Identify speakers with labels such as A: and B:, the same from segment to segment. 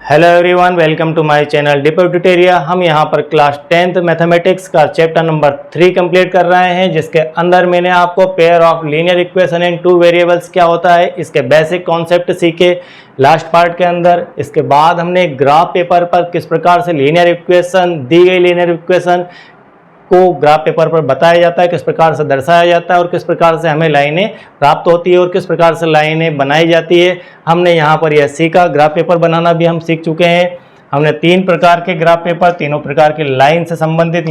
A: Hello everyone, welcome to my channel depot tutorial. हम यहाँ पर क्लास 10th मैथमेटिक्स का चैप्टर नंबर 3 कंप्लीट कर रहे हैं, जिसके अंदर मैंने आपको pair of linear equation in two variables क्या होता है इसके बेसिक कॉन्सेप्ट सीखे लास्ट पार्ट के अंदर। इसके बाद हमने ग्राफ पेपर पर किस प्रकार से लीनियर इक्वेशन, दी गई लीनियर इक्वेशन को ग्राफ पेपर पर बताया जाता है, किस प्रकार से दर्शाया जाता है और किस प्रकार से हमें लाइनें प्राप्त होती है और किस प्रकार से लाइनें बनाई जाती है। हमने यहाँ पर यह सीखा। ग्राफ पेपर बनाना भी हम सीख चुके हैं। हमने 3 प्रकार के ग्राफ पेपर, तीनों प्रकार की लाइन से संबंधित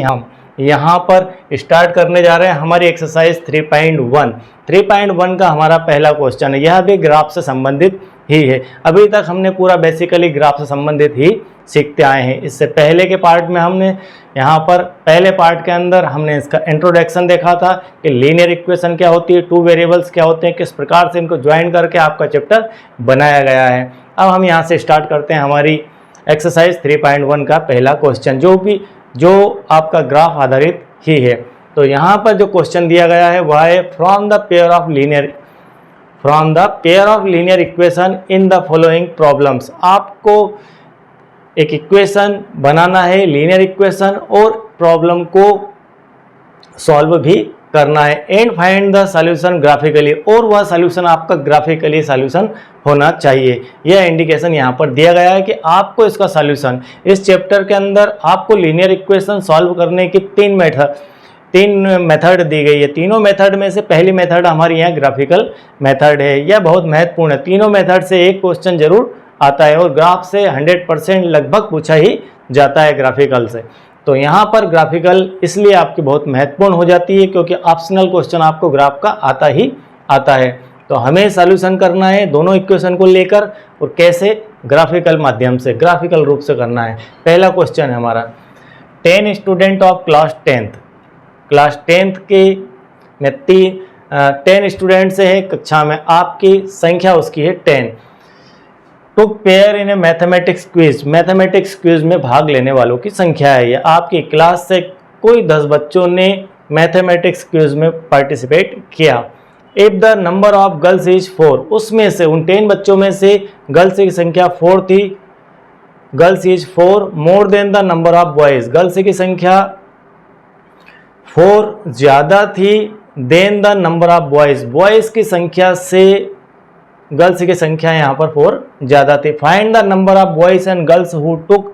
A: यहाँ पर स्टार्ट करने जा रहे हैं हमारी एक्सरसाइज 3.1। 3.1 का हमारा पहला क्वेश्चन है। यह भी ग्राफ से संबंधित ही है। अभी तक हमने पूरा बेसिकली ग्राफ से संबंधित ही सीखते आए हैं। इससे पहले के पार्ट में हमने यहाँ पर पहले पार्ट के अंदर हमने इसका इंट्रोडक्शन देखा था कि लीनियर इक्वेशन क्या होती है, टू वेरिएबल्स क्या होते हैं, किस प्रकार से इनको ज्वाइन करके आपका चैप्टर बनाया गया है। अब हम यहाँ से स्टार्ट करते हैं हमारी एक्सरसाइज 3.1 का पहला क्वेश्चन, जो आपका ग्राफ आधारित ही है। तो यहाँ पर जो क्वेश्चन दिया गया है वह है from the pair of linear equation in the following problems. आपको एक इक्वेशन बनाना है, लीनियर इक्वेशन, और प्रॉब्लम को सॉल्व भी करना है। And find the solution graphically, और वह सॉल्यूशन आपका ग्राफिकली सॉल्यूशन होना चाहिए। यह इंडिकेशन यहाँ पर दिया गया है कि आपको इसका सॉल्यूशन, इस चैप्टर के अंदर आपको लीनियर इक्वेशन सॉल्व करने की तीन मेथड दी गई है। तीनों मेथड में से पहली मेथड हमारी यहाँ ग्राफिकल मेथड है। यह बहुत महत्वपूर्ण है। तीनों मेथड से एक क्वेश्चन जरूर आता है और ग्राफ से 100% लगभग पूछा ही जाता है ग्राफिकल से। तो यहाँ पर ग्राफिकल इसलिए आपकी बहुत महत्वपूर्ण हो जाती है क्योंकि ऑप्शनल क्वेश्चन आपको ग्राफ का आता है। तो हमें सॉल्यूशन करना है दोनों इक्वेशन को लेकर, और कैसे, ग्राफिकल माध्यम से, ग्राफिकल रूप से करना है। पहला क्वेश्चन है हमारा 10 स्टूडेंट ऑफ क्लास 10th के में 10 स्टूडेंट्स है कक्षा में, आपकी संख्या उसकी है 10। तो पेयर इन ए मैथमेटिक्स क्विज में भाग लेने वालों की संख्या है। ये आपकी क्लास से कोई 10 बच्चों ने मैथमेटिक्स क्विज में पार्टिसिपेट किया। If the number of girls is 4, उसमें से उन 10 बच्चों में से गर्ल्स की संख्या 4 थी। Girls is 4 more than the number of boys, girls की संख्या 4 ज़्यादा थी than the number of boys की संख्या से गर्ल्स की संख्या यहाँ पर 4 ज़्यादा थी। Find the number of boys and girls who took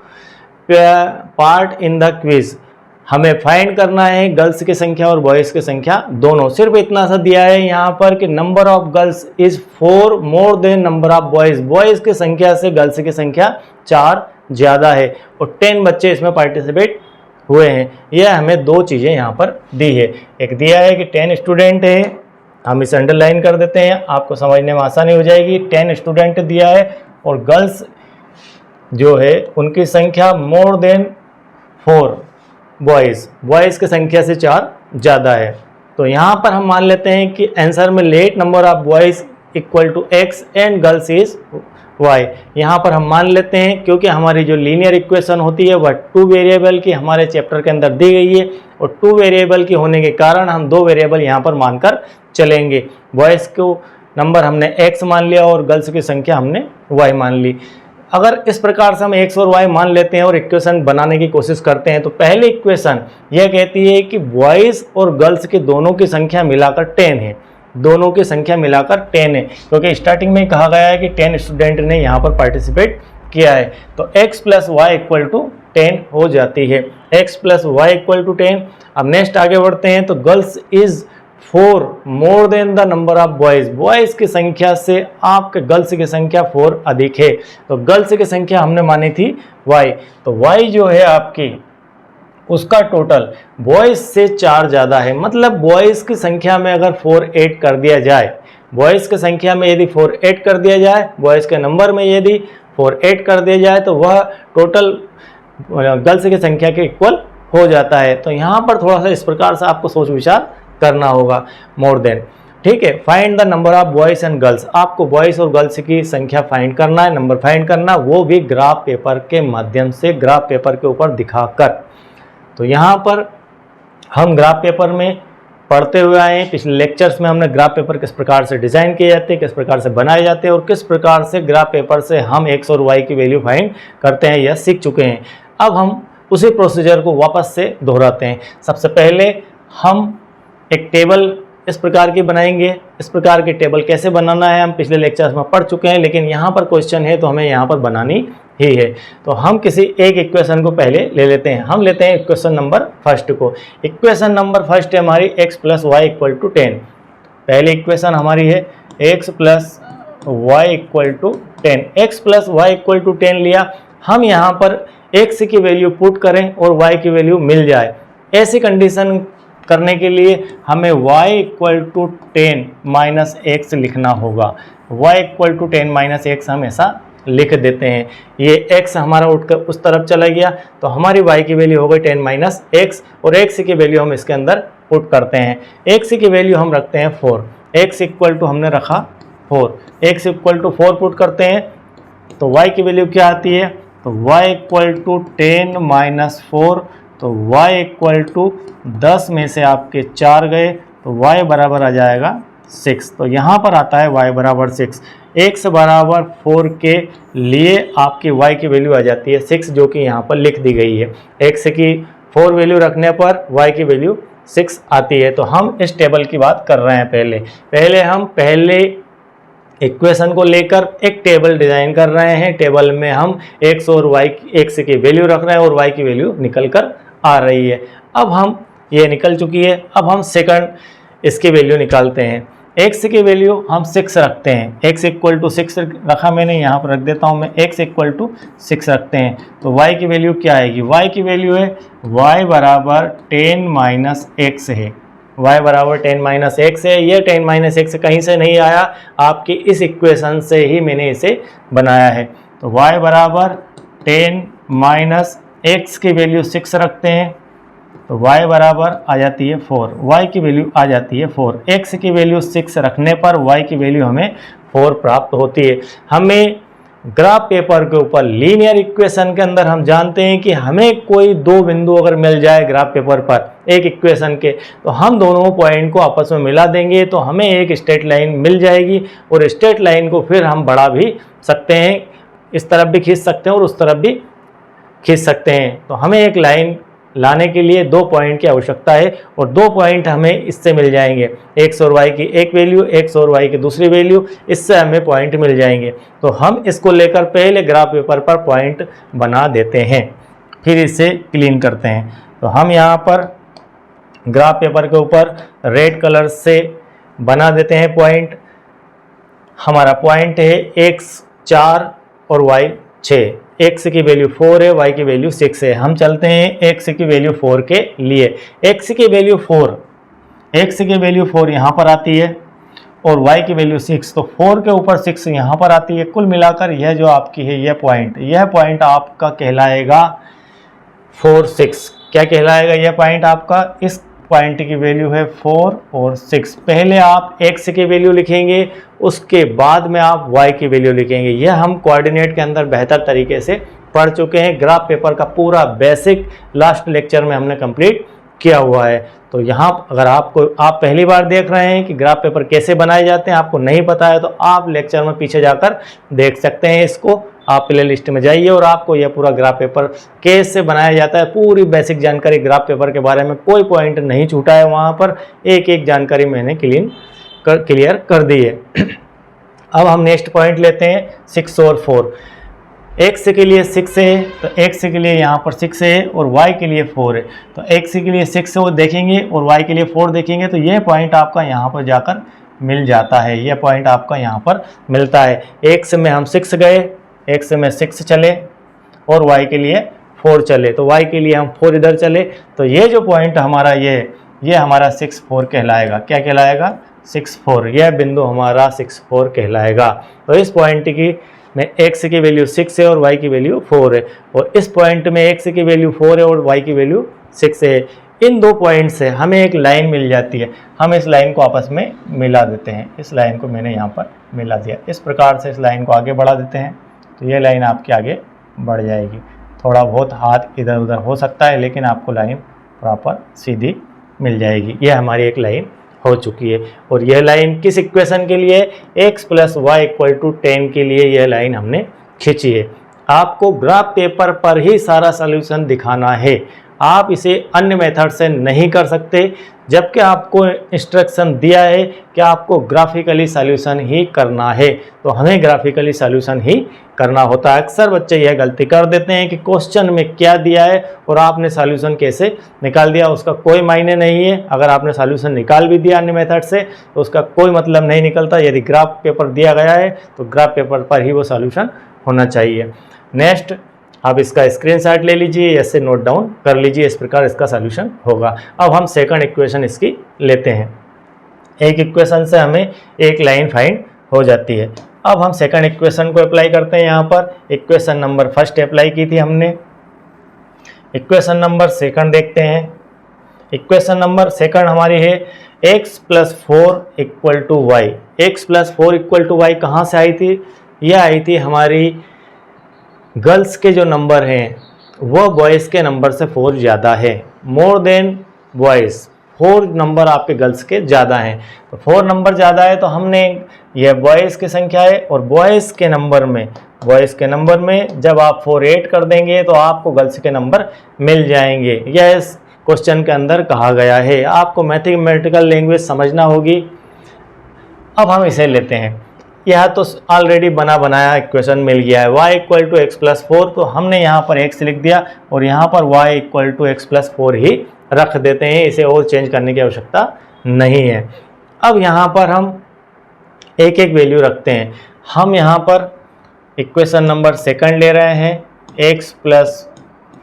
A: part in the quiz. हमें फाइंड करना है गर्ल्स की संख्या और बॉयज़ की संख्या दोनों। सिर्फ इतना सा दिया है यहाँ पर कि number of girls is 4 more then number of boys की संख्या से गर्ल्स की संख्या 4 ज़्यादा है, और 10 बच्चे इसमें पार्टिसिपेट हुए हैं। यह हमें 2 चीज़ें यहाँ पर दी है। एक दिया है कि 10 स्टूडेंट है, हम इसे अंडरलाइन कर देते हैं, आपको समझने में आसानी हो जाएगी। 10 स्टूडेंट दिया है और गर्ल्स जो है उनकी संख्या मोर देन 4 बॉयज़ की संख्या से 4 ज़्यादा है। तो यहाँ पर हम मान लेते हैं कि आंसर में let number of boys equal to x and girls is y। यहाँ पर हम मान लेते हैं क्योंकि हमारी जो लीनियर इक्वेशन होती है वह 2 वेरिएबल की हमारे चैप्टर के अंदर दी गई है, और 2 वेरिएबल की होने के कारण हम 2 वेरिएबल यहाँ पर मानकर चलेंगे। बॉयज़ को नंबर हमने x मान लिया और गर्ल्स की संख्या हमने y मान ली। अगर इस प्रकार से हम x और y मान लेते हैं और इक्वेशन बनाने की कोशिश करते हैं, तो पहली इक्वेशन यह कहती है कि बॉयज़ और गर्ल्स के दोनों की संख्या मिलाकर 10 है। दोनों की संख्या मिलाकर 10 है क्योंकि स्टार्टिंग में कहा गया है कि 10 स्टूडेंट ने यहाँ पर पार्टिसिपेट किया है। तो x plus y equal to 10 हो जाती है। x plus y equal to 10। अब नेक्स्ट आगे बढ़ते हैं। तो girls is 4 more than the number of boys की संख्या से आपके गर्ल्स की संख्या 4 अधिक है। तो गर्ल्स की संख्या हमने मानी थी y, तो y जो है आपकी उसका टोटल बॉयज़ से 4 ज़्यादा है। मतलब बॉयज़ की संख्या में अगर 4 ऐड कर दिया जाए, बॉयज़ की संख्या में यदि 4 ऐड कर दिया जाए, बॉयज़ के नंबर में यदि 4 ऐड कर दिया जाए, तो वह टोटल गर्ल्स की संख्या के इक्वल हो जाता है। तो यहाँ पर थोड़ा सा इस प्रकार से आपको सोच विचार करना होगा। मोर देन, ठीक है। Find the number of boys and girls, आपको बॉयज़ और गर्ल्स की संख्या फाइंड करना है, नंबर फाइंड करना, वो भी ग्राफ पेपर के माध्यम से, ग्राफ पेपर के ऊपर दिखाकर। तो यहाँ पर हम ग्राफ पेपर में पढ़ते हुए आए हैं। पिछले लेक्चर्स में हमने ग्राफ पेपर किस प्रकार से डिज़ाइन किए जाते हैं, किस प्रकार से बनाए जाते हैं और किस प्रकार से ग्राफ पेपर से हम x और y की वैल्यू फाइंड करते हैं यह सीख चुके हैं। अब हम उसी प्रोसीजर को वापस से दोहराते हैं। सबसे पहले हम एक टेबल इस प्रकार की बनाएंगे। इस प्रकार की टेबल कैसे बनाना है हम पिछले लेक्चर्स में पढ़ चुके हैं, लेकिन यहाँ पर क्वेश्चन है तो हमें यहाँ पर बनानी ही है। तो हम किसी एक इक्वेशन को पहले ले लेते हैं। हम लेते हैं इक्वेशन नंबर फर्स्ट को। इक्वेशन नंबर फर्स्ट है हमारी x + y = 10। पहली इक्वेशन हमारी है x + y = 10। x + y = 10 लिया। हम यहाँ पर x की वैल्यू पुट करें और y की वैल्यू मिल जाए। ऐसी कंडीशन करने के लिए हमें y = 10 - x लिखना होगा। y = 10 - x हम ऐसा लिख देते हैं। ये x हमारा उठकर उस तरफ चला गया तो हमारी y की वैल्यू हो गई 10 - x और x की वैल्यू हम इसके अंदर पुट करते हैं। x की वैल्यू हम रखते हैं 4। x = हमने रखा 4। x = 4 पुट करते हैं तो y की वैल्यू क्या आती है, तो y = 10 - 4, तो y = 10 में से आपके 4 गए तो y बराबर आ जाएगा 6। तो यहाँ पर आता है y बराबर 6। x बराबर 4 के लिए आपकी y की वैल्यू आ जाती है 6, जो कि यहाँ पर लिख दी गई है। x की 4 वैल्यू रखने पर y की वैल्यू 6 आती है। तो हम इस टेबल की बात कर रहे हैं। पहले हम इक्वेशन को लेकर एक टेबल डिज़ाइन कर रहे हैं। टेबल में हम x और y x की वैल्यू रख रहे हैं और y की वैल्यू निकल कर आ रही है। अब हम ये निकल चुकी है। अब हम सेकंड इसकी वैल्यू निकालते हैं। x की वैल्यू हम 6 रखते हैं। x = 6 रखा मैंने, यहाँ पर रख देता हूँ मैं। x = 6 रखते हैं तो y की वैल्यू क्या आएगी, y की वैल्यू है y बराबर 10 - x है। y बराबर 10 - x है। ये 10 - x कहीं से नहीं आया, आपकी इस इक्वेशन से ही मैंने इसे बनाया है। तो y बराबर 10 - x की वैल्यू 6 रखते हैं तो y बराबर आ जाती है 4। y की वैल्यू आ जाती है 4। x की वैल्यू 6 रखने पर y की वैल्यू हमें 4 प्राप्त होती है। हमें ग्राफ पेपर के ऊपर लीनियर इक्वेशन के अंदर हम जानते हैं कि हमें कोई दो बिंदु अगर मिल जाए ग्राफ पेपर पर एक इक्वेशन के, तो हम दोनों पॉइंट को आपस में मिला देंगे तो हमें एक स्ट्रेट लाइन मिल जाएगी और स्ट्रेट लाइन को फिर हम बढ़ा भी सकते हैं, इस तरफ भी खींच सकते हैं और उस तरफ भी खींच सकते हैं। तो हमें एक लाइन लाने के लिए 2 पॉइंट की आवश्यकता है और 2 पॉइंट हमें इससे मिल जाएंगे। x और y की एक वैल्यू, x और y की दूसरी वैल्यू, इससे हमें पॉइंट मिल जाएंगे। तो हम इसको लेकर पहले ग्राफ पेपर पर पॉइंट बना देते हैं, फिर इसे क्लीन करते हैं। तो हम यहाँ पर ग्राफ पेपर के ऊपर रेड कलर से बना देते हैं पॉइंट। हमारा पॉइंट है x 4 और y 6। x की वैल्यू 4 है, y की वैल्यू 6 है। हम चलते हैं x की वैल्यू 4 के लिए। x की वैल्यू 4 यहाँ पर आती है और y की वैल्यू 6, तो 4 के ऊपर 6 यहाँ पर आती है। कुल मिलाकर यह जो आपकी है यह पॉइंट आपका कहलाएगा 4 6। क्या कहलाएगा यह पॉइंट आपका, इस पॉइंट की वैल्यू है 4 और 6। पहले आप x की वैल्यू लिखेंगे, उसके बाद में आप y की वैल्यू लिखेंगे। यह हम कोऑर्डिनेट के अंदर बेहतर तरीके से पढ़ चुके हैं। ग्राफ पेपर का पूरा बेसिक लास्ट लेक्चर में हमने कंप्लीट किया हुआ है। तो यहाँ अगर आप पहली बार देख रहे हैं कि ग्राफ पेपर कैसे बनाए जाते हैं, आपको नहीं पता है, तो आप लेक्चर में पीछे जाकर देख सकते हैं। इसको आप प्ले लिस्ट में जाइए और आपको यह पूरा ग्राफ पेपर कैसे बनाया जाता है, पूरी बेसिक जानकारी ग्राफ पेपर के बारे में, कोई पॉइंट नहीं छूटा है। वहाँ पर एक एक जानकारी मैंने क्लियर कर दी है। अब हम नेक्स्ट पॉइंट लेते हैं 6 और 4। x के लिए 6 है तो x के लिए यहाँ पर 6 है और y के लिए 4 है। तो x के लिए 6 वो देखेंगे और y के लिए 4 देखेंगे तो यह पॉइंट आपका यहाँ पर जाकर मिल जाता है। यह पॉइंट आपका यहाँ पर मिलता है। x में हम 6 गए, x में 6 चले और y के लिए 4 चले, तो y के लिए हम 4 इधर चले। तो ये जो पॉइंट हमारा ये हमारा 6 4 कहलाएगा। क्या कहलाएगा, 6 4। यह बिंदु हमारा 6 4 कहलाएगा। तो इस पॉइंट की में x की वैल्यू 6 है और y की वैल्यू 4 है, और इस पॉइंट में x की वैल्यू 4 है और y की वैल्यू 6 है। इन दो पॉइंट से हमें एक लाइन मिल जाती है। हम इस लाइन को आपस में मिला देते हैं। इस लाइन को मैंने यहाँ पर मिला दिया। इस प्रकार से इस लाइन को आगे बढ़ा देते हैं तो ये लाइन आपके आगे बढ़ जाएगी। थोड़ा बहुत हाथ इधर उधर हो सकता है लेकिन आपको लाइन प्रॉपर सीधी मिल जाएगी। यह हमारी एक लाइन हो चुकी है। और यह लाइन किस इक्वेशन के लिए, x + y = 10 के लिए यह लाइन हमने खींची है। आपको ग्राफ पेपर पर ही सारा सॉल्यूशन दिखाना है, आप इसे अन्य मेथड से नहीं कर सकते, जबकि आपको इंस्ट्रक्शन दिया है कि आपको ग्राफिकली सॉल्यूशन ही करना है, तो हमें ग्राफिकली सॉल्यूशन ही करना होता है। अक्सर बच्चे यह गलती कर देते हैं कि क्वेश्चन में क्या दिया है और आपने सॉल्यूशन कैसे निकाल दिया, उसका कोई मायने नहीं है। अगर आपने सॉल्यूशन निकाल भी दिया अन्य मेथड से तो उसका कोई मतलब नहीं निकलता। यदि ग्राफ पेपर दिया गया है तो ग्राफ पेपर पर ही वो सॉल्यूशन होना चाहिए। नेक्स्ट, आप इसका स्क्रीनशॉट ले लीजिए, ऐसे नोट डाउन कर लीजिए, इस प्रकार इसका सॉल्यूशन होगा। अब हम सेकंड इक्वेशन इसकी लेते हैं। एक इक्वेशन से हमें एक लाइन फाइंड हो जाती है। अब हम सेकंड इक्वेशन को अप्लाई करते हैं। यहाँ पर इक्वेशन नंबर फर्स्ट अप्लाई की थी हमने, इक्वेशन नंबर सेकंड देखते हैं। इक्वेशन नंबर सेकंड हमारी है x + 4 = y। x + 4 = y कहाँ से आई थी, यह आई थी हमारी गर्ल्स के जो नंबर हैं वो बॉयज़ के नंबर से 4 ज़्यादा है, मोर देन बॉयज़। 4 नंबर आपके गर्ल्स के ज़्यादा हैं, तो 4 नंबर ज़्यादा है तो हमने, यह बॉयज़ की संख्या है और बॉयज़ के नंबर में जब आप 4 ऐड कर देंगे तो आपको गर्ल्स के नंबर मिल जाएंगे। यह इस क्वेश्चन के अंदर कहा गया है, आपको मैथमेटिकल लैंग्वेज समझना होगी। अब हम इसे लेते हैं। यह तो ऑलरेडी बना बनाया इक्वेशन मिल गया है, y = x + 4, तो हमने यहाँ पर x लिख दिया और यहाँ पर y = x + 4 ही रख देते हैं, इसे और चेंज करने की आवश्यकता नहीं है। अब यहाँ पर हम एक एक वैल्यू रखते हैं। हम यहाँ पर इक्वेशन नंबर सेकंड ले रहे हैं, x +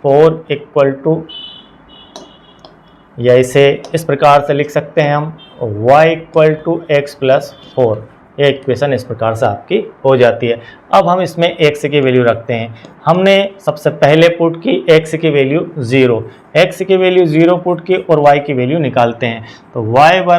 A: 4 = या इसे इस प्रकार से लिख सकते हैं हम y = x + 4। ये इक्वेशन इस प्रकार से आपकी हो जाती है। अब हम इसमें x की वैल्यू रखते हैं। हमने सबसे पहले पुट की x की वैल्यू 0, x की वैल्यू 0 पुट की और y की वैल्यू निकालते हैं, तो y =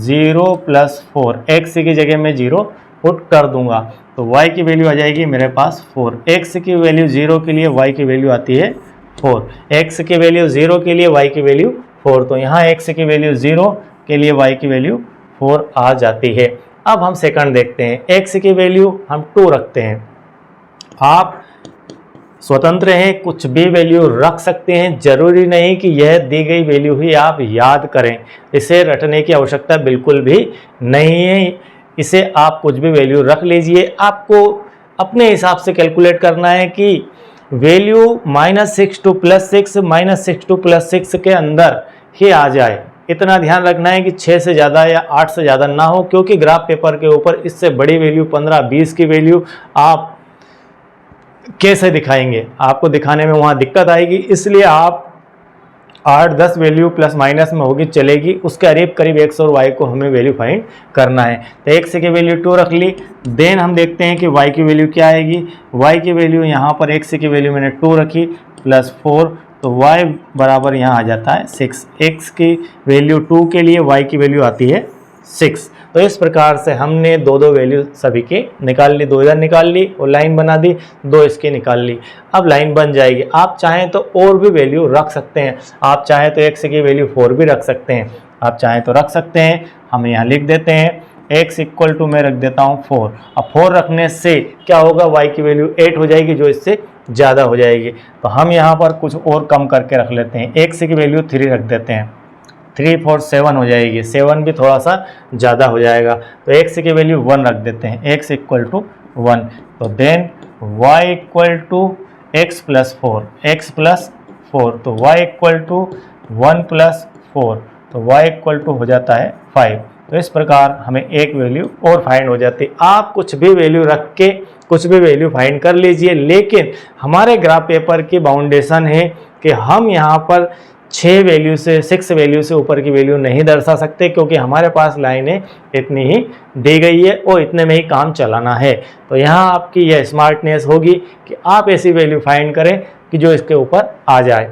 A: 0 + 4, x की जगह मैं 0 पुट कर दूंगा तो y की वैल्यू आ जाएगी मेरे पास 4। x की वैल्यू 0 के लिए y की वैल्यू आती है 4, x की वैल्यू 0 के लिए y की वैल्यू 4, तो यहाँ x की वैल्यू 0 के लिए y की वैल्यू 4 आ जाती है। अब हम सेकंड देखते हैं, x की वैल्यू हम 2 रखते हैं। आप स्वतंत्र हैं, कुछ भी वैल्यू रख सकते हैं, जरूरी नहीं कि यह दी गई वैल्यू ही आप याद करें, इसे रटने की आवश्यकता बिल्कुल भी नहीं है। इसे आप कुछ भी वैल्यू रख लीजिए, आपको अपने हिसाब से कैलकुलेट करना है कि वैल्यू -6 to +6 -6 to +6 के अंदर ही आ जाए। इतना ध्यान रखना है कि 6 से ज़्यादा या 8 से ज़्यादा ना हो, क्योंकि ग्राफ पेपर के ऊपर इससे बड़ी वैल्यू 15-20 की वैल्यू आप कैसे दिखाएंगे, आपको दिखाने में वहाँ दिक्कत आएगी। इसलिए आप 8-10 वैल्यू प्लस माइनस में होगी चलेगी, उसके करीब x और y को हमें वैल्यू फाइंड करना है। तो x की वैल्यू 2 रख ली, देन हम देखते हैं कि y की वैल्यू क्या आएगी। y की वैल्यू यहाँ पर x की वैल्यू मैंने 2 रखी +4, तो y बराबर यहाँ आ जाता है 6। x की वैल्यू 2 के लिए y की वैल्यू आती है 6। तो इस प्रकार से हमने दो वैल्यू सभी के निकाल ली, 2 इधर निकाल ली और लाइन बना दी, 2 इसकी निकाल ली। अब लाइन बन जाएगी। आप चाहें तो और भी वैल्यू रख सकते हैं, आप चाहें तो x की वैल्यू 4 भी रख सकते हैं, आप चाहें तो रख सकते हैं। हम यहाँ लिख देते हैं x = मैं रख देता हूँ 4। अब 4 रखने से क्या होगा, y की वैल्यू 8 हो जाएगी, जो इससे ज़्यादा हो जाएगी। तो हम यहाँ पर कुछ और कम करके रख लेते हैं, x की वैल्यू 3 रख देते हैं, 3 4 7 हो जाएगी, 7 भी थोड़ा सा ज़्यादा हो जाएगा। तो x की वैल्यू 1 रख देते हैं, x = 1। तो देन y = x + 4, x + 4, तो y = 1 + 4, तो y = हो जाता है 5। तो इस प्रकार हमें एक वैल्यू और फाइंड हो जाती है। आप कुछ भी वैल्यू रख के कुछ भी वैल्यू फाइंड कर लीजिए, लेकिन हमारे ग्राफ पेपर की बाउंडेशन है कि हम यहाँ पर 6 वैल्यू से ऊपर की वैल्यू नहीं दर्शा सकते, क्योंकि हमारे पास लाइनें इतनी ही दी गई है और इतने में ही काम चलाना है। तो यहाँ आपकी यह स्मार्टनेस होगी कि आप ऐसी वैल्यू फाइंड करें कि जो इसके ऊपर आ जाए।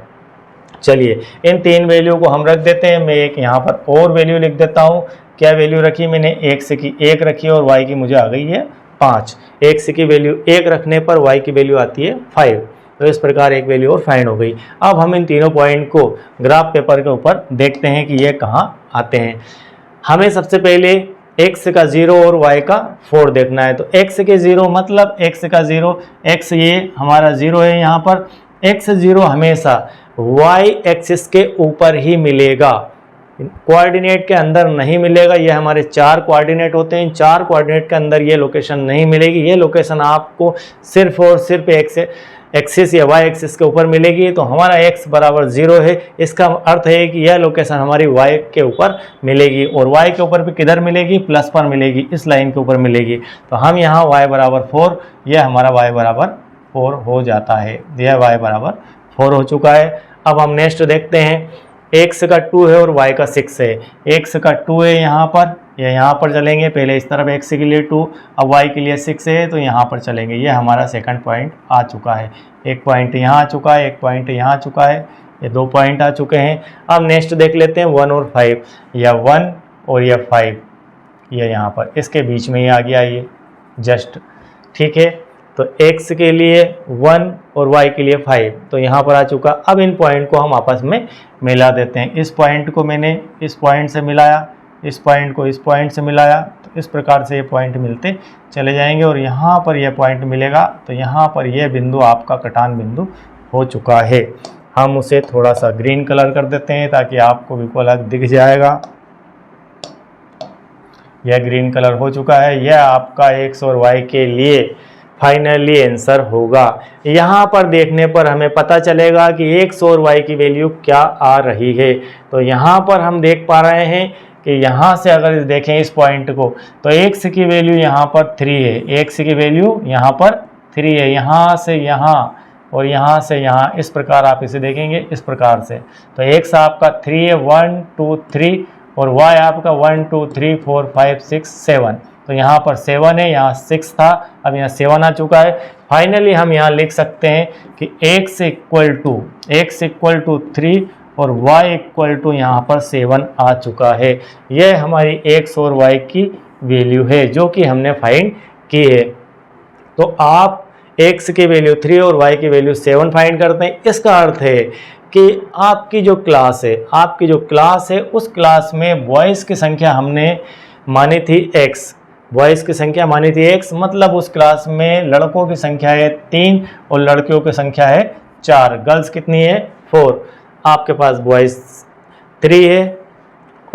A: चलिए इन 3 वैल्यू को हम रख देते हैं। मैं एक यहाँ पर और वैल्यू लिख देता हूँ। क्या वैल्यू रखी मैंने, x की 1 रखी और y की मुझे आ गई है 5। x की वैल्यू 1 रखने पर y की वैल्यू आती है 5। तो इस प्रकार एक वैल्यू और फाइंड हो गई। अब हम इन तीनों पॉइंट को ग्राफ पेपर के ऊपर देखते हैं कि ये कहाँ आते हैं। हमें सबसे पहले x का 0 और y का 4 देखना है। तो x के 0 मतलब x का 0, x ये हमारा 0 है यहाँ पर, x 0 हमेशा y एक्सिस के ऊपर ही मिलेगा, कोऑर्डिनेट के अंदर नहीं मिलेगा। ये हमारे 4 कोऑर्डिनेट होते हैं, इन 4 कोऑर्डिनेट के अंदर ये लोकेशन नहीं मिलेगी। ये लोकेशन आपको सिर्फ और सिर्फ एक्सिस या वाई एक्सिस के ऊपर मिलेगी। तो हमारा x बराबर 0 है, इसका अर्थ है कि यह लोकेशन हमारी y के ऊपर मिलेगी, और y के ऊपर भी किधर मिलेगी, प्लस पर मिलेगी, इस लाइन के ऊपर मिलेगी। तो हम यहाँ y बराबर 4, यह हमारा y बराबर 4 हो जाता है। यह y बराबर 4 हो चुका है। अब हम नेक्स्ट देखते हैं, x का 2 है और y का 6 है। x का 2 है यहाँ पर, ये यहाँ पर चलेंगे, पहले इस तरफ x के लिए 2, अब y के लिए 6 है तो यहाँ पर चलेंगे। ये हमारा सेकंड पॉइंट आ चुका है। एक पॉइंट यहाँ आ चुका है, एक पॉइंट यहाँ आ चुका है, ये 2 पॉइंट आ चुके हैं। अब नेक्स्ट देख लेते हैं 1 और 5, या 1 और या 5, ये यहाँ पर इसके बीच में ही आ गया ये जस्ट, ठीक है। तो x के लिए 1 और y के लिए 5, तो यहाँ पर आ चुका। अब इन पॉइंट को हम आपस में मिला देते हैं। इस पॉइंट को मैंने इस पॉइंट से मिलाया, इस पॉइंट को इस पॉइंट से मिलाया, तो इस प्रकार से ये पॉइंट मिलते चले जाएंगे, और यहाँ पर यह पॉइंट मिलेगा। तो यहाँ पर यह बिंदु आपका कटान बिंदु हो चुका है। हम उसे थोड़ा सा ग्रीन कलर कर देते हैं ताकि आपको बिल्कुल अलग दिख जाएगा। यह ग्रीन कलर हो चुका है। यह आपका x और y के लिए फाइनली आंसर होगा। यहाँ पर देखने पर हमें पता चलेगा कि x और y की वैल्यू क्या आ रही है। तो यहाँ पर हम देख पा रहे हैं कि यहाँ से अगर देखें इस पॉइंट को, तो x की वैल्यू यहाँ पर 3 है, x की वैल्यू यहाँ पर 3 है, यहाँ से यहाँ और यहाँ से यहाँ, इस प्रकार आप इसे देखेंगे इस प्रकार से। तो x आपका 3 है, 1 2 3, और y आपका 1 2 3 4 5 6 7। तो यहाँ पर 7 है, यहाँ 6 था, अब यहाँ 7 आ चुका है। फाइनली हम यहाँ लिख सकते हैं कि x इक्वल टू 3 और y इक्वल टू यहाँ पर 7 आ चुका है। यह हमारी x और y की वैल्यू है जो कि हमने फाइंड की है। तो आप x की वैल्यू 3 और y की वैल्यू 7 फाइंड करते हैं। इसका अर्थ है कि आपकी जो क्लास है उस क्लास में बॉयज़ की संख्या हमने मानी थी x, बॉयज़ की संख्या मानी थी x, मतलब उस क्लास में लड़कों की संख्या है 3 और लड़कियों की संख्या है 4। गर्ल्स कितनी है 4। आपके पास बॉयज़ 3 है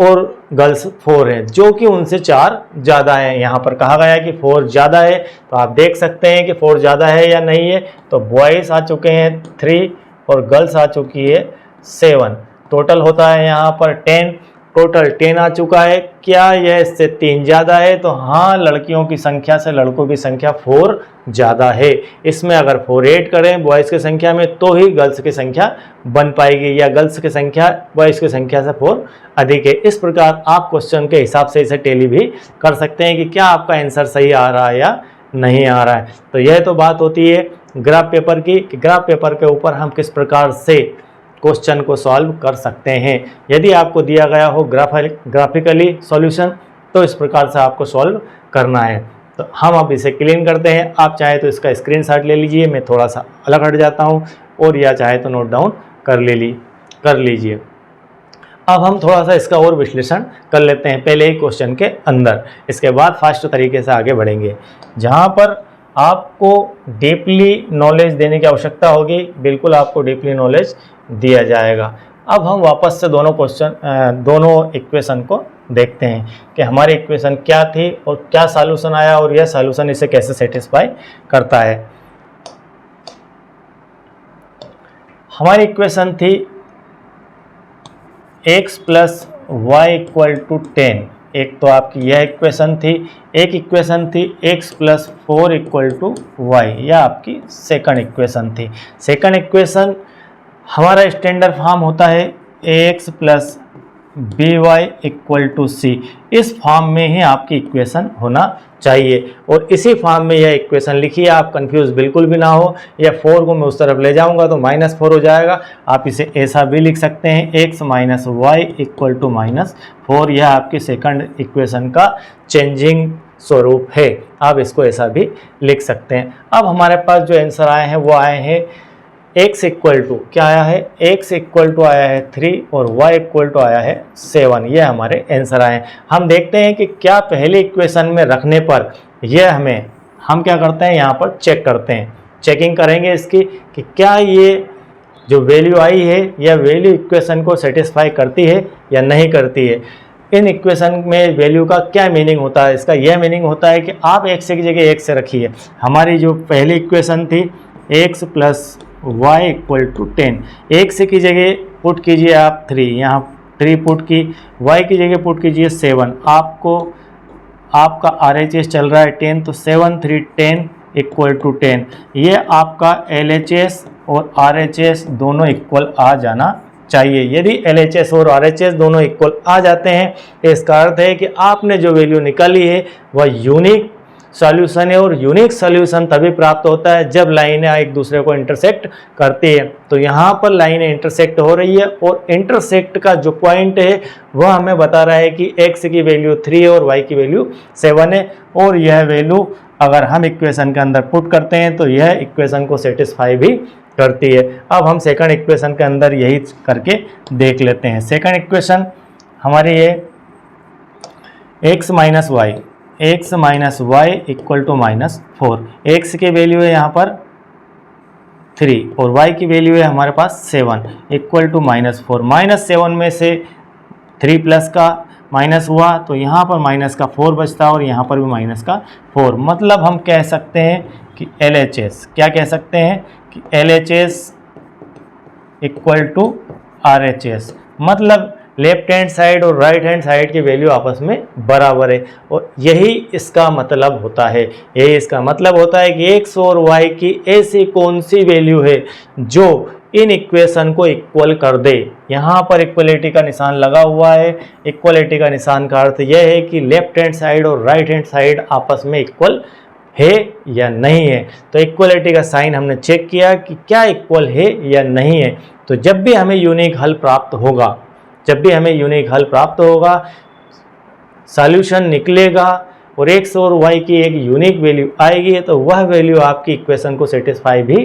A: और गर्ल्स 4 है, जो कि उनसे 4 ज़्यादा है। यहाँ पर कहा गया है कि 4 ज़्यादा है, तो आप देख सकते हैं कि 4 ज़्यादा है या नहीं है। तो बॉयज़ आ चुके हैं 3 और गर्ल्स आ चुकी है 7। टोटल होता है यहाँ पर 10, टोटल 10 आ चुका है। क्या यह इससे 3 ज़्यादा है? तो हाँ, लड़कियों की संख्या से लड़कों की संख्या 4 ज़्यादा है। इसमें अगर 4 ऐड करें बॉयज़ की संख्या में तो ही गर्ल्स की संख्या बन पाएगी, या गर्ल्स की संख्या बॉयज़ की संख्या से 4 अधिक है। इस प्रकार आप क्वेश्चन के हिसाब से इसे टैली भी कर सकते हैं कि क्या आपका आंसर सही आ रहा है या नहीं आ रहा है। तो यह तो बात होती है ग्राफ पेपर की, कि ग्राफ पेपर के ऊपर हम किस प्रकार से क्वेश्चन को सॉल्व कर सकते हैं। यदि आपको दिया गया हो ग्राफिकली सॉल्यूशन, तो इस प्रकार से आपको सॉल्व करना है। तो हम अब इसे क्लीन करते हैं। आप चाहे तो इसका स्क्रीनशॉट ले लीजिए, मैं थोड़ा सा अलग हट जाता हूं, और या चाहे तो नोट डाउन कर लीजिए। अब हम थोड़ा सा इसका और विश्लेषण कर लेते हैं पहले ही क्वेश्चन के अंदर, इसके बाद फास्ट तरीके से आगे बढ़ेंगे। जहाँ पर आपको डीपली नॉलेज देने की आवश्यकता होगी, बिल्कुल आपको डीपली नॉलेज दिया जाएगा। अब हम वापस से दोनों इक्वेशन को देखते हैं कि हमारी इक्वेशन क्या थी और क्या सॉल्यूशन आया, और यह सॉल्यूशन इसे कैसे सेटिस्फाई करता है। हमारी इक्वेशन थी x plus y equal to 10। एक तो आपकी यह इक्वेशन थी, एक इक्वेशन थी x plus 4 equal to y, यह आपकी सेकंड इक्वेशन थी। सेकंड इक्वेशन हमारा स्टैंडर्ड फॉर्म होता है ax plus b y equal to c. इस फॉर्म में ही आपकी इक्वेशन होना चाहिए, और इसी फॉर्म में यह इक्वेशन लिखिए। आप कंफ्यूज बिल्कुल भी ना हो। यह 4 को मैं उस तरफ ले जाऊंगा तो -4 हो जाएगा। आप इसे ऐसा भी लिख सकते हैं, x minus y equal to -4। यह आपकी सेकंड इक्वेशन का चेंजिंग स्वरूप है। आप इसको ऐसा भी लिख सकते हैं। अब हमारे पास जो आंसर आए हैं वो आए हैं x इक्वल टू क्या आया है, x इक्वल टू आया है 3 और y इक्वल टू आया है 7। ये हमारे आंसर आए। हम देखते हैं कि क्या पहले इक्वेशन में रखने पर यह हम क्या करते हैं, यहाँ पर चेक करते हैं, चेकिंग करेंगे इसकी कि क्या ये जो वैल्यू आई है यह वैल्यू इक्वेशन को सेटिस्फाई करती है या नहीं करती है। इन इक्वेशन में वैल्यू का क्या मीनिंग होता है, इसका यह मीनिंग होता है कि आप x की जगह x रखिए। हमारी जो पहली इक्वेशन थी x plus y equal to 10, x की जगह पुट कीजिए आप 3, यहाँ 3 पुट की, y की जगह पुट कीजिए 7, आपका RHS चल रहा है 10, तो 7 3 10 इक्वल टू 10। ये आपका LHS और RHS दोनों इक्वल आ जाना चाहिए। यदि LHS और RHS दोनों इक्वल आ जाते हैं तो इसका अर्थ है कि आपने जो वैल्यू निकाली है वह यूनिक सॉल्यूशन है, और यूनिक सॉल्यूशन तभी प्राप्त होता है जब लाइनें एक दूसरे को इंटरसेक्ट करती है। तो यहाँ पर लाइनें इंटरसेक्ट हो रही है और इंटरसेक्ट का जो पॉइंट है वह हमें बता रहा है कि x की वैल्यू 3 है और y की वैल्यू 7 है, और यह वैल्यू अगर हम इक्वेशन के अंदर पुट करते हैं तो यह इक्वेशन को सेटिस्फाई भी करती है। अब हम सेकंड इक्वेशन के अंदर यही करके देख लेते हैं। सेकंड इक्वेशन हमारी ये x minus y equal to -4। x की वैल्यू है यहाँ पर 3 और y की वैल्यू है हमारे पास 7 इक्वल टू -4। -7 में से 3 प्लस का माइनस हुआ तो यहाँ पर माइनस का 4 बचता है और यहाँ पर भी माइनस का 4। मतलब हम कह सकते हैं कि LHS, क्या कह सकते हैं कि LHS इक्वल टू RHS, मतलब लेफ्ट हैंड साइड और राइट हैंड साइड की वैल्यू आपस में बराबर है, और यही इसका मतलब होता है। यही इसका मतलब होता है कि x और y की ऐसी कौन सी वैल्यू है जो इन इक्वेशन को इक्वल कर दे। यहाँ पर इक्वलिटी का निशान लगा हुआ है। इक्वलिटी का निशान का अर्थ यह है कि लेफ्ट हैंड साइड और राइट हैंड साइड आपस में इक्वल है या नहीं है। तो इक्वलिटी का साइन हमने चेक किया कि क्या इक्वल है या नहीं है। तो जब भी हमें यूनिक हल प्राप्त होगा, सॉल्यूशन निकलेगा और x और y की एक यूनिक वैल्यू आएगी, तो वह वैल्यू आपकी इक्वेशन को सेटिस्फाई भी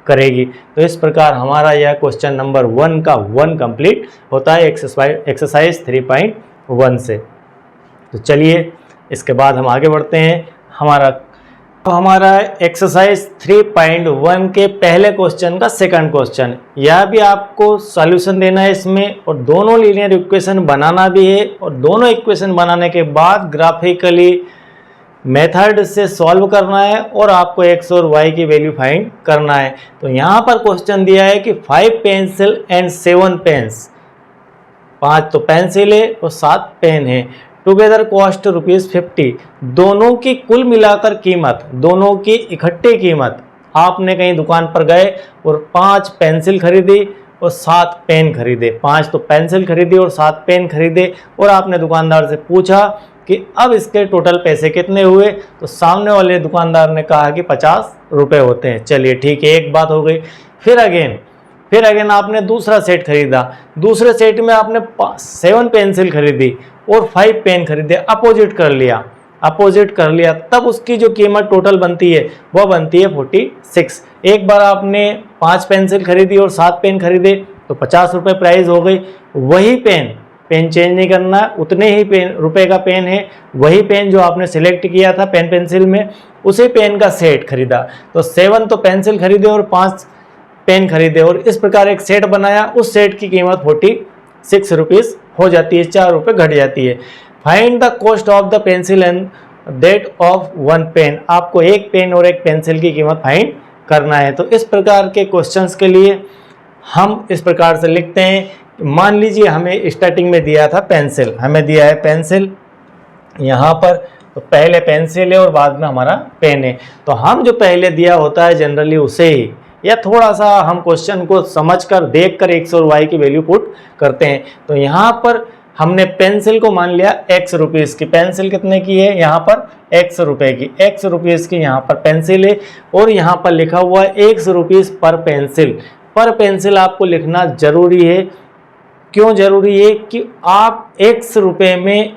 A: करेगी। तो इस प्रकार हमारा यह क्वेश्चन नंबर 1 का 1 कंप्लीट होता है एक्सरसाइज 3.1 से। तो चलिए इसके बाद हम आगे बढ़ते हैं। हमारा एक्सरसाइज 3.1 के पहले क्वेश्चन का सेकंड क्वेश्चन, यह भी आपको सॉल्यूशन देना है इसमें, और दोनों लीनियर इक्वेशन बनाना भी है, और दोनों इक्वेशन बनाने के बाद ग्राफिकली मेथड से सॉल्व करना है और आपको x और y की वैल्यू फाइंड करना है। तो यहाँ पर क्वेश्चन दिया है कि 5 पेंसिल एंड 7 पेन्स, 5 तो पेंसिल है और 7 पेन है, टुगेदर कॉस्ट ₹50। दोनों की कुल मिलाकर कीमत, दोनों की इकट्ठी कीमत, आपने कहीं दुकान पर गए और 5 पेंसिल खरीदी और 7 पेन खरीदे, 5 तो पेंसिल खरीदी और 7 पेन खरीदे, और आपने दुकानदार से पूछा कि अब इसके टोटल पैसे कितने हुए, तो सामने वाले दुकानदार ने कहा कि 50 रुपये होते हैं। चलिए ठीक है, एक बात हो गई। फिर अगेन आपने दूसरा सेट खरीदा, दूसरे सेट में आपने 7 पेंसिल खरीदी और 5 पेन खरीदे, अपोजिट कर लिया, तब उसकी जो कीमत टोटल बनती है वह बनती है 46। एक बार आपने 5 पेंसिल खरीदी और 7 पेन खरीदे तो 50 रुपये प्राइस हो गई। वही पेन चेंज नहीं करना, उतने ही रुपए का पेन है, वही पेन जो आपने सिलेक्ट किया था पेन पेंसिल में, उसी पेन का सेट खरीदा। तो 7 तो पेंसिल खरीदे और 5 पेन खरीदे, और इस प्रकार एक सेट बनाया। उस सेट की कीमत 46 रुपीज़ हो जाती है, 4 रुपये घट जाती है। Find the cost of the pencil and that of 1 pen, आपको एक पेन और एक पेंसिल की कीमत फाइंड करना है। तो इस प्रकार के क्वेश्चंस के लिए हम इस प्रकार से लिखते हैं। मान लीजिए हमें स्टार्टिंग में दिया था पेंसिल, हमें दिया है पेंसिल यहाँ पर, तो पहले पेंसिल है और बाद में हमारा पेन है। तो हम जो पहले दिया होता है जनरली उसे ही, या थोड़ा सा हम क्वेश्चन को समझकर देखकर x और y की वैल्यू पुट करते हैं। तो यहाँ पर हमने पेंसिल को मान लिया x रुपीज़ की, पेंसिल कितने की है यहाँ पर x रुपये की, x रुपीज़ की यहाँ पर पेंसिल है, और यहाँ पर लिखा हुआ है x रुपीज़ पर पेंसिल। पर पेंसिल आपको लिखना जरूरी है। क्यों जरूरी है कि आप x रुपये में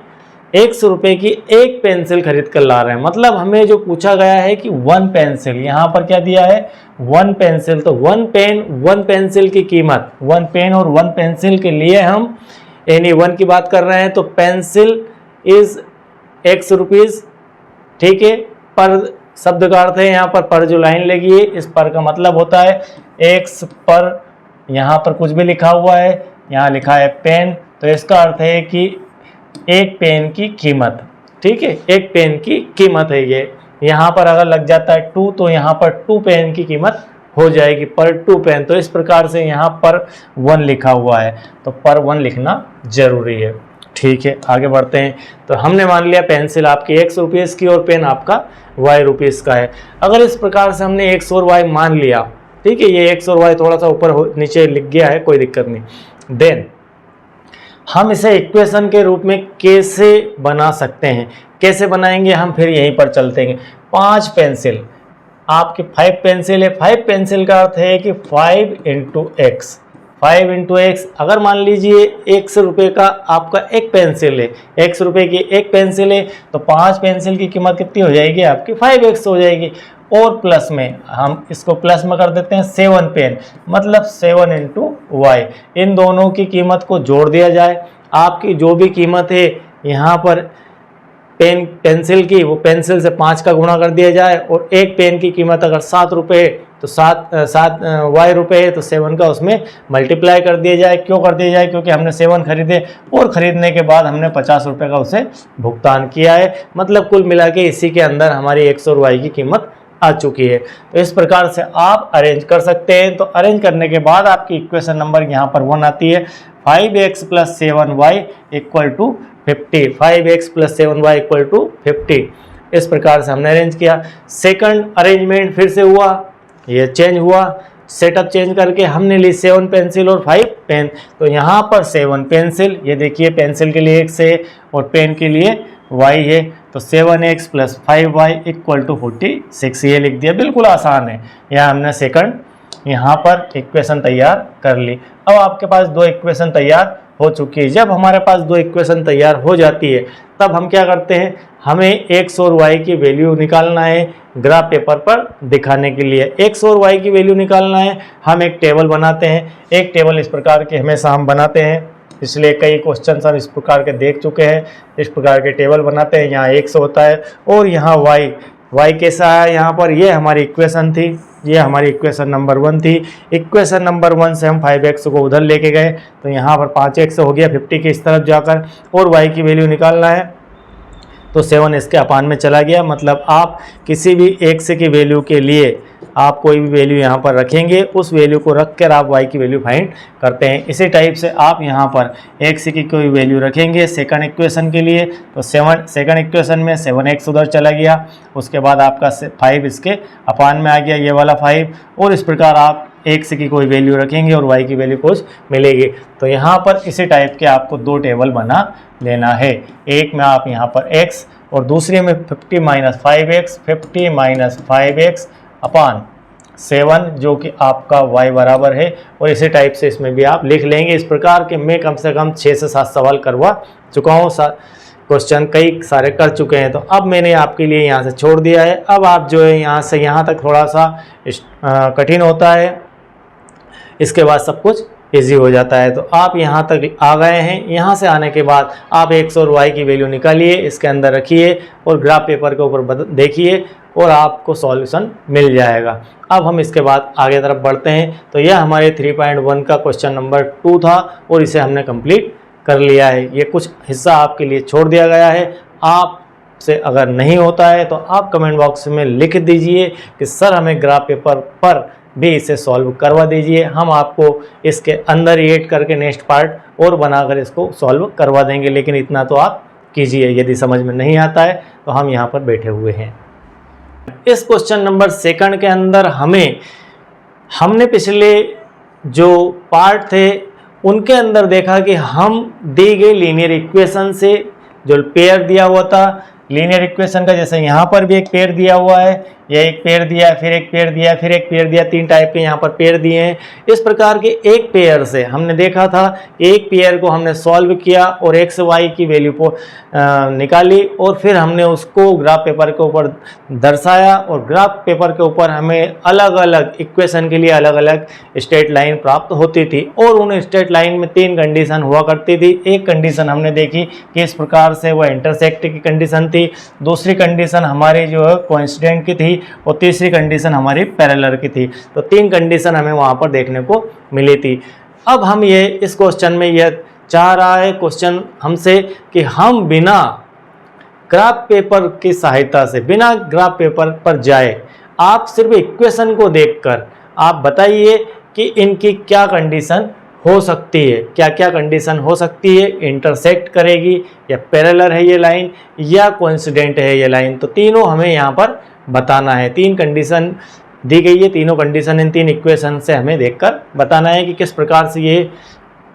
A: 100 रुपये की एक पेंसिल खरीद कर ला रहे हैं। मतलब हमें जो पूछा गया है कि 1 पेंसिल, यहाँ पर क्या दिया है 1 पेंसिल, तो 1 पेन 1 पेंसिल की कीमत, 1 पेन और 1 पेंसिल के लिए हम एनी 1 की बात कर रहे हैं, तो पेंसिल इज 100 रुपीज़, ठीक है। पर शब्द का अर्थ है यहाँ पर जो लाइन लगी है, इस पर का मतलब होता है x पर, यहाँ पर कुछ भी लिखा हुआ है, यहाँ लिखा है पेन, तो इसका अर्थ है कि एक पेन की कीमत, ठीक है, एक पेन की कीमत है ये। यहाँ पर अगर लग जाता है 2 तो यहाँ पर 2 पेन की कीमत हो जाएगी, पर 2 पेन। तो इस प्रकार से यहाँ पर 1 लिखा हुआ है, तो पर 1 लिखना जरूरी है, ठीक है। आगे बढ़ते हैं। तो हमने मान लिया पेंसिल आपकी 100 रुपीज़ की और पेन आपका y रुपीज़ का है। अगर इस प्रकार से हमने x और y मान लिया, ठीक है, ये x और y थोड़ा सा ऊपर नीचे लिख गया है, कोई दिक्कत नहीं। देन हम इसे इक्वेशन के रूप में कैसे बना सकते हैं, कैसे बनाएंगे हम, फिर यहीं पर चलते हैं। 5 पेंसिल, आपके 5 पेंसिल है, 5 पेंसिल का अर्थ है कि 5 इंटू एक्स, 5 इंटू एक्स। अगर मान लीजिए 100 रुपये का आपका एक पेंसिल है, 100 रुपये की एक पेंसिल है, तो 5 पेंसिल की कीमत कितनी हो जाएगी आपकी 5x हो जाएगी। और प्लस में हम इसको प्लस में कर देते हैं 7 पेन, मतलब 7 इंटू वाई, इन दोनों की कीमत को जोड़ दिया जाए। आपकी जो भी कीमत है यहाँ पर पेंसिल की, वो पेंसिल से 5 का गुणा कर दिया जाए, और एक पेन की कीमत अगर 7 रुपये तो 7 वाई रुपये है, तो 7 का उसमें मल्टीप्लाई कर दिया जाए। क्यों कर दिया जाए, क्योंकि हमने 7 खरीदे और ख़रीदने के बाद हमने 50 रुपये का उसे भुगतान किया है। मतलब कुल मिला के इसी के अंदर हमारी 100 रुपये की कीमत आ चुकी है। तो इस प्रकार से आप अरेंज कर सकते हैं। तो अरेंज करने के बाद आपकी इक्वेशन नंबर यहाँ पर 1 आती है, 5x + 7y = 50, 5x + 7y = 50। इस प्रकार से हमने अरेंज किया। सेकंड अरेंजमेंट फिर से हुआ, ये चेंज हुआ, सेटअप चेंज करके हमने ली 7 पेंसिल और 5 पेन। तो यहाँ पर 7 पेंसिल, ये देखिए पेंसिल के लिए x है और पेन के लिए y है, तो 7x + 5y = 46, ये लिख दिया। बिल्कुल आसान है। यह हमने सेकंड यहाँ पर इक्वेशन तैयार कर ली। अब आपके पास 2 इक्वेशन तैयार हो चुकी है। जब हमारे पास 2 इक्वेशन तैयार हो जाती है, तब हम क्या करते हैं, हमें x और y की वैल्यू निकालना है ग्राफ पेपर पर दिखाने के लिए। x और y की वैल्यू निकालना है, हम एक टेबल बनाते हैं। एक टेबल इस प्रकार के हमेशा हम बनाते हैं, इसलिए कई क्वेश्चन हम इस प्रकार के देख चुके हैं। इस प्रकार के टेबल बनाते हैं, यहाँ x होता है और यहाँ y कैसा है, यहाँ पर ये हमारी इक्वेशन थी, ये हमारी इक्वेशन नंबर 1 थी। इक्वेशन नंबर 1 से हम 5x को उधर लेके गए, तो यहाँ पर 5x हो गया 50 के इस तरफ जाकर, और y की वैल्यू निकालना है, तो 7 इसके अपान में चला गया। मतलब आप किसी भी x की वैल्यू के लिए आप कोई भी वैल्यू यहाँ पर रखेंगे, उस वैल्यू को रख कर आप y की वैल्यू फाइंड करते हैं। इसी टाइप से आप यहाँ पर x की कोई वैल्यू रखेंगे सेकंड इक्वेशन के लिए, तो सेकंड इक्वेशन में 7x उधर चला गया, उसके बाद आपका 5 इसके अपान में आ गया, ये वाला 5, और इस प्रकार आप x की कोई वैल्यू रखेंगे और y की वैल्यू कुछ मिलेगी। तो यहाँ पर इसी टाइप के आपको 2 टेबल बना लेना है। एक में आप यहाँ पर x और दूसरे में 50 - 5x, 50 - 5x अपान 7, जो कि आपका y बराबर है। और इसी टाइप से इसमें भी आप लिख लेंगे। इस प्रकार के मैं कम से कम 6 से 7 सवाल करवा चुका हूँ, क्वेश्चन कई सारे कर चुके हैं। तो अब मैंने आपके लिए यहाँ से छोड़ दिया है। अब आप जो है यहाँ से यहाँ तक थोड़ा सा कठिन होता है, इसके बाद सब कुछ इजी हो जाता है। तो आप यहाँ तक आ गए हैं। यहाँ से आने के बाद आप x और y की वैल्यू निकालिए, इसके अंदर रखिए और ग्राफ पेपर के ऊपर देखिए और आपको सॉल्यूशन मिल जाएगा। अब हम इसके बाद आगे तरफ बढ़ते हैं। तो यह हमारे 3.1 का क्वेश्चन नंबर 2 था और इसे हमने कंप्लीट कर लिया है। ये कुछ हिस्सा आपके लिए छोड़ दिया गया है। आप से अगर नहीं होता है तो आप कमेंट बॉक्स में लिख दीजिए कि सर हमें ग्राफ पेपर पर भी इसे सॉल्व करवा दीजिए। हम आपको इसके अंदर ही ऐड करके नेक्स्ट पार्ट और बनाकर इसको सॉल्व करवा देंगे। लेकिन इतना तो आप कीजिए, यदि समझ में नहीं आता है तो हम यहाँ पर बैठे हुए हैं। इस क्वेश्चन नंबर 2 के अंदर हमने पिछले जो पार्ट थे उनके अंदर देखा कि हम दी गई लीनियर इक्वेशन से जो पेयर दिया हुआ था, लीनियर इक्वेशन का जैसे यहाँ पर भी एक पेयर दिया हुआ है, या एक पेयर दिया, फिर एक पेयर दिया, फिर एक पेयर दिया, 3 टाइप के यहाँ पर पेयर दिए हैं। इस प्रकार के एक पेयर से हमने देखा था, एक पेयर को हमने सॉल्व किया और एक्स वाई की वैल्यू को निकाली और फिर हमने उसको ग्राफ पेपर के ऊपर दर्शाया और ग्राफ पेपर के ऊपर हमें अलग अलग इक्वेशन के लिए अलग अलग स्ट्रेट लाइन प्राप्त होती थी और उन स्ट्रेट लाइन में 3 कंडीशन हुआ करती थी। एक कंडीशन हमने देखी कि इस प्रकार से वह इंटरसेक्ट की कंडीशन थी, दूसरी कंडीशन हमारी जो है कोइंसिडेंट की थी और तीसरी कंडीशन हमारी पैरेलल की थी। तो 3 कंडीशन हमें वहाँ पर देखने को मिली थी। अब हम ये इस क्वेश्चन में यह चाह रहा है क्वेश्चन हमसे कि हम बिना ग्राफ पेपर की सहायता से, बिना ग्राफ पेपर पर जाए, आप सिर्फ इक्वेशन को देखकर आप बताइए कि इनकी क्या कंडीशन हो सकती है, क्या क्या कंडीशन हो सकती है, इंटरसेक्ट करेगी या पैरेलल है ये लाइन या कोइंसिडेंट है ये लाइन। तो तीनों हमें यहाँ पर बताना है। 3 कंडीशन दी गई है, तीनों कंडीशन इन 3 इक्वेशन से हमें देखकर बताना है कि किस प्रकार से ये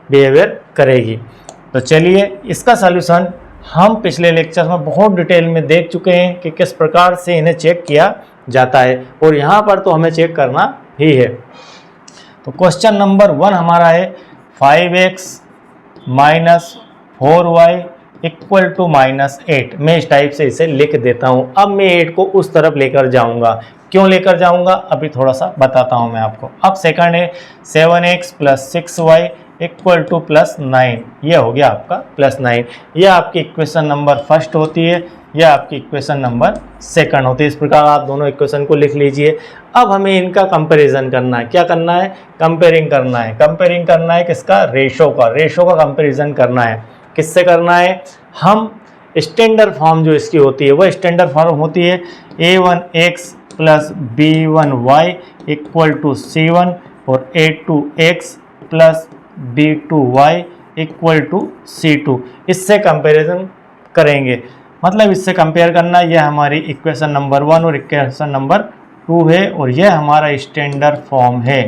A: बिहेवियर करेगी। तो चलिए इसका सॉल्यूशन हम पिछले लेक्चर में बहुत डिटेल में देख चुके हैं कि किस प्रकार से इन्हें चेक किया जाता है और यहाँ पर तो हमें चेक करना ही है। तो क्वेश्चन नंबर 1 हमारा है 5x minus 4y equal to -8। मैं इस टाइप से इसे लिख देता हूँ। अब मैं 8 को उस तरफ लेकर जाऊँगा। क्यों लेकर जाऊँगा अभी थोड़ा सा बताता हूँ मैं आपको। अब सेकंड है 7x plus 6y equal to +9। ये हो गया आपका +9। यह आपकी इक्वेशन नंबर फर्स्ट होती है, यह आपकी इक्वेशन नंबर सेकंड होती है। इस प्रकार आप दोनों इक्वेशन को लिख लीजिए। अब हमें इनका कंपैरिजन करना है। क्या करना है? कंपेयरिंग करना है। कंपेयरिंग करना है किसका? रेशो का कंपैरिजन करना है। किससे करना है? हम स्टैंडर्ड फॉर्म जो इसकी होती है वह स्टैंडर्ड फॉर्म होती है a1x plus b1y equal to c1 और a2x plus b2y equal to c2। इससे कंपैरिजन करेंगे, मतलब इससे कंपेयर करना। यह हमारी इक्वेशन नंबर 1 और इक्वेशन नंबर 2 है और यह हमारा स्टैंडर्ड फॉर्म है।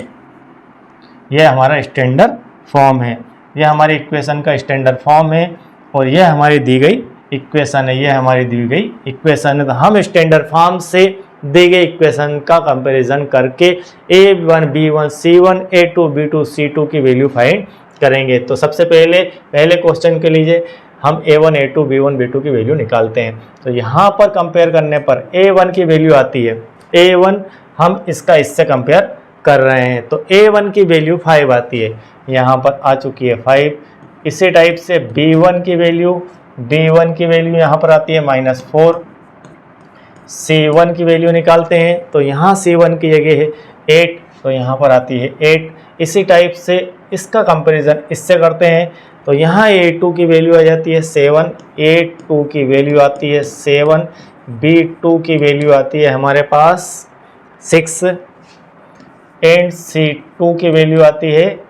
A: यह हमारा स्टैंडर्ड फॉर्म है, यह हमारी इक्वेशन का स्टैंडर्ड फॉर्म है और यह हमारी दी गई इक्वेशन है। यह हमारी दी गई इक्वेशन है। तो हम स्टैंडर्ड फॉर्म से दी गई इक्वेशन का कंपैरिजन करके a1 b1 c1 a2 b2 c2 की वैल्यू फाइंड करेंगे। तो सबसे पहले क्वेश्चन के लिए हम a1 a2 b1 b2 की वैल्यू निकालते हैं। तो यहाँ पर कंपेयर करने पर a1 की वैल्यू आती है, a1 हम इसका इससे कंपेयर कर रहे हैं तो a1 की वैल्यू 5 आती है, यहाँ पर आ चुकी है 5। इसी टाइप से b1 की वैल्यू यहाँ पर आती है -4। c1 की वैल्यू निकालते हैं तो यहाँ c1 की जगह है 8, तो यहाँ पर आती है 8। इसी टाइप से इसका कंपैरिजन इससे करते हैं तो यहाँ a2 की वैल्यू आ जाती है 7, a2 की वैल्यू आती है 7, b2 की वैल्यू आती है हमारे पास 6 एंड c2 की वैल्यू आती है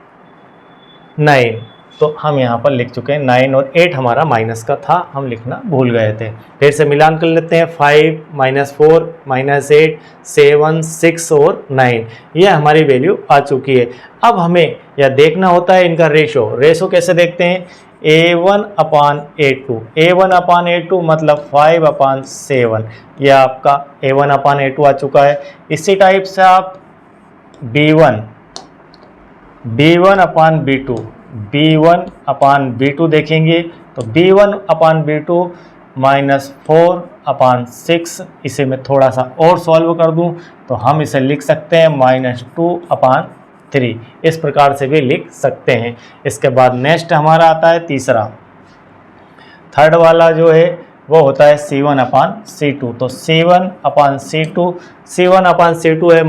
A: 9। तो हम यहाँ पर लिख चुके हैं 9 और 8 हमारा माइनस का था, हम लिखना भूल गए थे। फिर से मिलान कर लेते हैं 5 -4 -8 7 6 और 9। यह हमारी वैल्यू आ चुकी है। अब हमें यह देखना होता है इनका रेशो कैसे देखते हैं? a1 अपान a2 मतलब 5/7। यह आपका a1 अपान a2 आ चुका है। इसी टाइप से आप b1 अपान b2 देखेंगे तो b1 अपान b2 -4/6। इसे मैं थोड़ा सा और सॉल्व कर दूं तो हम इसे लिख सकते हैं -2/3। इस प्रकार से भी लिख सकते हैं। इसके बाद नेक्स्ट हमारा आता है तीसरा, थर्ड वाला जो है वो होता है c1 अपान c2। तो c1 अपान c2 है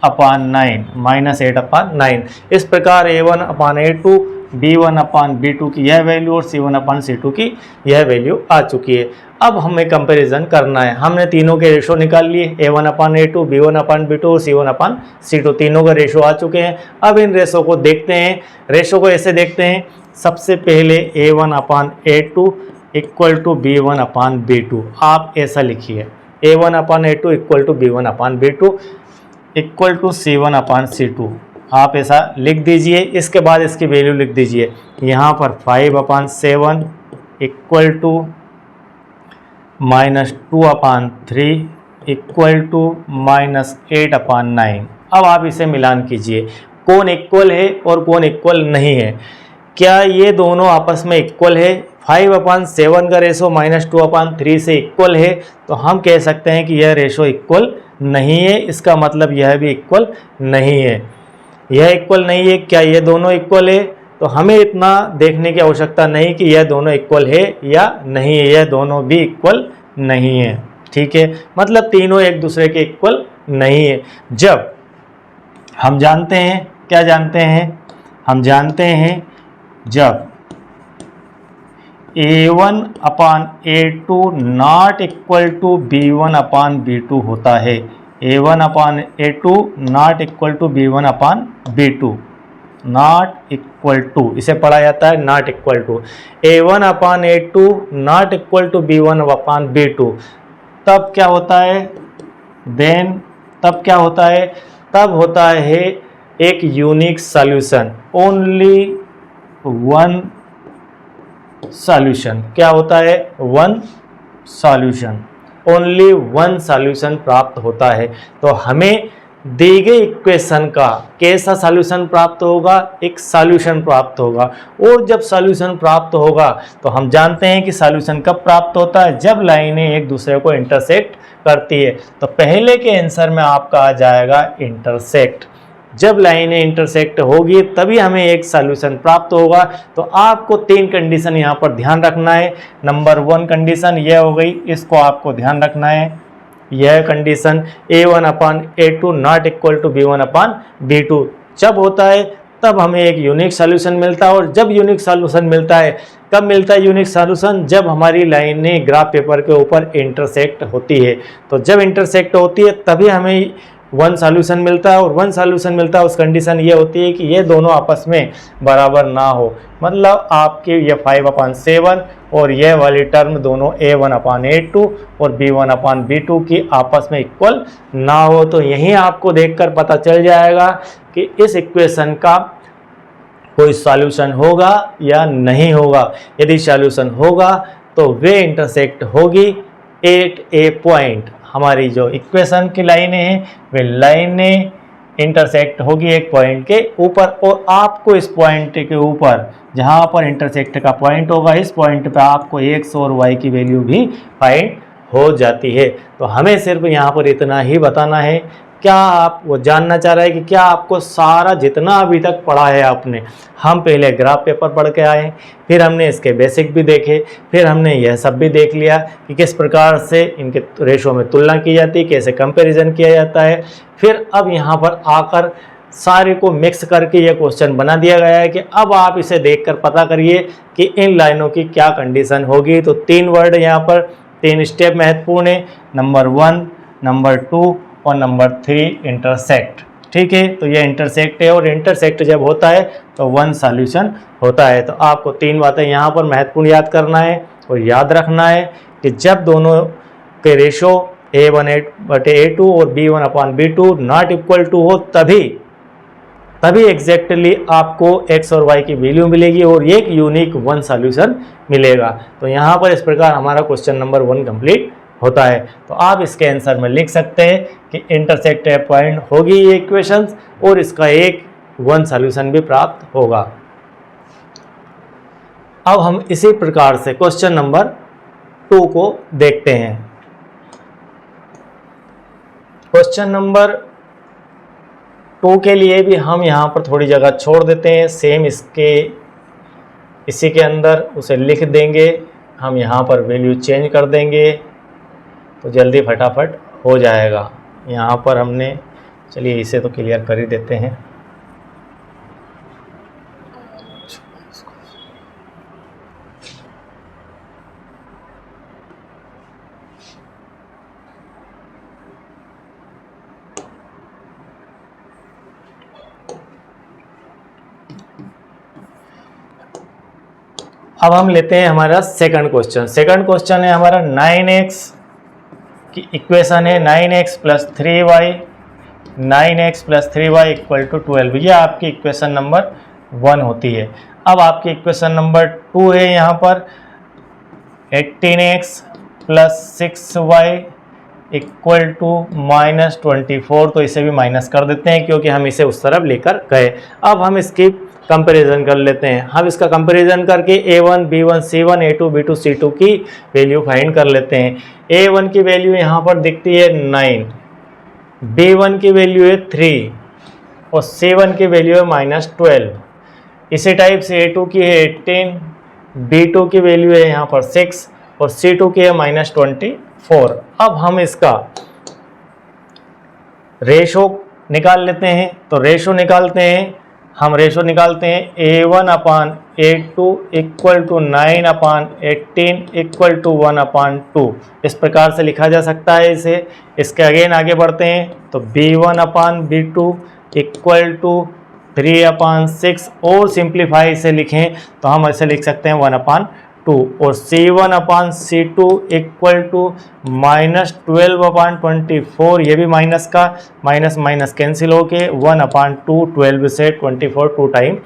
A: -8/9। इस प्रकार a1 upon a2 b1 upon b2 की यह वैल्यू और c1 अपान c2 की यह वैल्यू आ चुकी है। अब हमें कंपैरिजन करना है। हमने तीनों के रेशो निकाल लिए, a1 upon a2 b1 upon b2 और c1 अपान c2, तीनों का रेशो आ चुके हैं। अब इन रेशो को देखते हैं। रेशो को ऐसे देखते हैं, सबसे पहले a1 upon a2 equal to b1 upon b2। आप ऐसा लिखिए a1 upon a2 equal to b1 upon b2 equal to c1 upon c2। आप ऐसा लिख दीजिए। इसके बाद इसकी वैल्यू लिख दीजिए यहाँ पर 5/7 इक्वल टू -2/3 इक्वल टू -8/9। अब आप इसे मिलान कीजिए, कौन इक्वल है और कौन इक्वल नहीं है। क्या ये दोनों आपस में इक्वल है? 5/7 का रेशो -2/3 से इक्वल है, तो हम कह सकते हैं कि यह रेशो इक्वल नहीं है। इसका मतलब यह भी इक्वल नहीं है। यह इक्वल नहीं है, क्या ये दोनों इक्वल है? तो हमें इतना देखने की आवश्यकता नहीं कि यह दोनों इक्वल है या नहीं है, यह दोनों भी इक्वल नहीं है। ठीक है, मतलब तीनों एक दूसरे के इक्वल नहीं है। जब हम जानते हैं, क्या जानते हैं? हम जानते हैं जब A1/A2 not equal to B1/B2 होता है। A1/A2 not equal to B1/B2, not equal to, इसे पढ़ा जाता है not equal to. A1/A2 not equal to B1/B2, तब क्या होता है? तब क्या होता है? तब होता है एक unique solution, only one solution. क्या होता है? One solution, only one solution प्राप्त होता है। तो हमें दी गई इक्वेशन का कैसा सॉल्यूशन प्राप्त होगा? एक सॉल्यूशन प्राप्त होगा। और जब सॉल्यूशन प्राप्त होगा तो हम जानते हैं कि सॉल्यूशन कब प्राप्त होता है? जब लाइनें एक दूसरे को इंटरसेक्ट करती है। तो पहले के आंसर में आपका आ जाएगा इंटरसेक्ट। जब लाइनें इंटरसेक्ट होगी तभी हमें एक सॉल्यूशन प्राप्त होगा। तो आपको 3 कंडीशन यहाँ पर ध्यान रखना है। नंबर 1 कंडीशन यह हो गई, इसको आपको ध्यान रखना है। यह condition A1/A2 not equal to B1/B2 जब होता है तब हमें एक यूनिक सॉल्यूशन मिलता है। और जब यूनिक सॉल्यूशन मिलता है, कब मिलता है यूनिक सॉल्यूशन? जब हमारी लाइनें ग्राफ पेपर के ऊपर इंटरसेक्ट होती है। तो जब इंटरसेक्ट होती है तभी हमें वन सॉल्यूशन मिलता है। और वन सॉल्यूशन मिलता है, उस कंडीशन ये होती है कि ये दोनों आपस में बराबर ना हो। मतलब आपके ये 5/7 और ये वाली टर्म दोनों A1/A2 और B1/B2 की आपस में इक्वल ना हो। तो यहीं आपको देखकर पता चल जाएगा कि इस इक्वेशन का कोई सॉल्यूशन होगा या नहीं होगा। यदि सॉल्यूशन होगा तो वे इंटरसेक्ट होगी एट ए पॉइंट। हमारी जो इक्वेशन की लाइनें हैं वे लाइनें इंटरसेक्ट होगी एक पॉइंट के ऊपर। और आपको इस पॉइंट के ऊपर जहाँ पर इंटरसेक्ट का पॉइंट होगा, इस पॉइंट पे आपको x और y की वैल्यू भी फाइंड हो जाती है। तो हमें सिर्फ यहाँ पर इतना ही बताना है। क्या आप वो जानना चाह रहे हैं कि क्या आपको सारा जितना अभी तक पढ़ा है आपने, हम पहले ग्राफ पेपर पढ़ के आए, फिर हमने इसके बेसिक भी देखे, फिर हमने यह सब भी देख लिया कि किस प्रकार से इनके रेशो में तुलना की जाती है, कैसे कंपैरिजन किया जाता है। फिर अब यहाँ पर आकर सारे को मिक्स करके ये क्वेश्चन बना दिया गया है कि अब आप इसे देखकर पता करिए कि इन लाइनों की क्या कंडीशन होगी। तो 3 वर्ड यहाँ पर, 3 स्टेप महत्वपूर्ण है। नंबर 1, नंबर 2 और नंबर 3 इंटरसेक्ट। ठीक है, तो ये इंटरसेक्ट है और इंटरसेक्ट जब होता है तो वन सॉल्यूशन होता है। तो आपको 3 बातें यहाँ पर महत्वपूर्ण याद करना है और याद रखना है कि जब दोनों के रेशो A1/A2 और B1/B2 नॉट इक्वल टू हो तभी एग्जैक्टली आपको x और y की वैल्यू मिलेगी और एक यूनिक वन सॉल्यूशन मिलेगा। तो यहाँ पर इस प्रकार हमारा क्वेश्चन नंबर 1 कंप्लीट होता है। तो आप इसके आंसर में लिख सकते हैं कि इंटरसेक्ट पॉइंट होगी ये इक्वेशंस और इसका एक वन सॉल्यूशन भी प्राप्त होगा। अब हम इसी प्रकार से क्वेश्चन नंबर 2 को देखते हैं। क्वेश्चन नंबर 2 के लिए भी हम यहाँ पर थोड़ी जगह छोड़ देते हैं, सेम इसी के अंदर उसे लिख देंगे। हम यहाँ पर वैल्यू चेंज कर देंगे तो जल्दी फटाफट हो जाएगा। यहाँ पर हमने, चलिए इसे तो क्लियर कर ही देते हैं। अब हम लेते हैं हमारा सेकंड क्वेश्चन। सेकंड क्वेश्चन है हमारा 9x की इक्वेशन है 9x + 3y, 9x + 3y = 12। ये आपकी इक्वेशन नंबर 1 होती है। अब आपकी इक्वेशन नंबर 2 है यहाँ पर 18x + 6y इक्वल टू -24, तो इसे भी माइनस कर देते हैं क्योंकि हम इसे उस तरफ लेकर गए। अब हम इसकी कंपैरिजन कर लेते हैं। हम इसका कंपैरिजन करके A1 B1 C1 A2 B2 C2 की वैल्यू फाइंड कर लेते हैं। A1 की वैल्यू यहाँ पर दिखती है 9, B1 की वैल्यू है 3 और C1 की वैल्यू है -12। इसी टाइप से A2 की है 18, B2 की वैल्यू है यहाँ पर 6 और C2 की है -24। अब हम इसका रेशो निकाल लेते हैं। तो रेशो निकालते हैं, हम रेशो निकालते हैं A1/A2 equal to 9/18 equal to 1/2। इस प्रकार से लिखा जा सकता है इसे। इसके अगेन आगे बढ़ते हैं तो B1/B2 इक्वल टू 3/6 और सिंप्लीफाई से लिखें तो हम ऐसे लिख सकते हैं 1/2 और C1/C2 इक्वल टू -12/24। ये भी माइनस का माइनस माइनस कैंसिल होके 1/2, 12 से 24 2 टाइम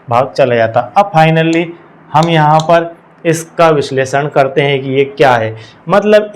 A: भाग चला जाता। अब फाइनली हम यहाँ पर इसका विश्लेषण करते हैं कि ये क्या है। मतलब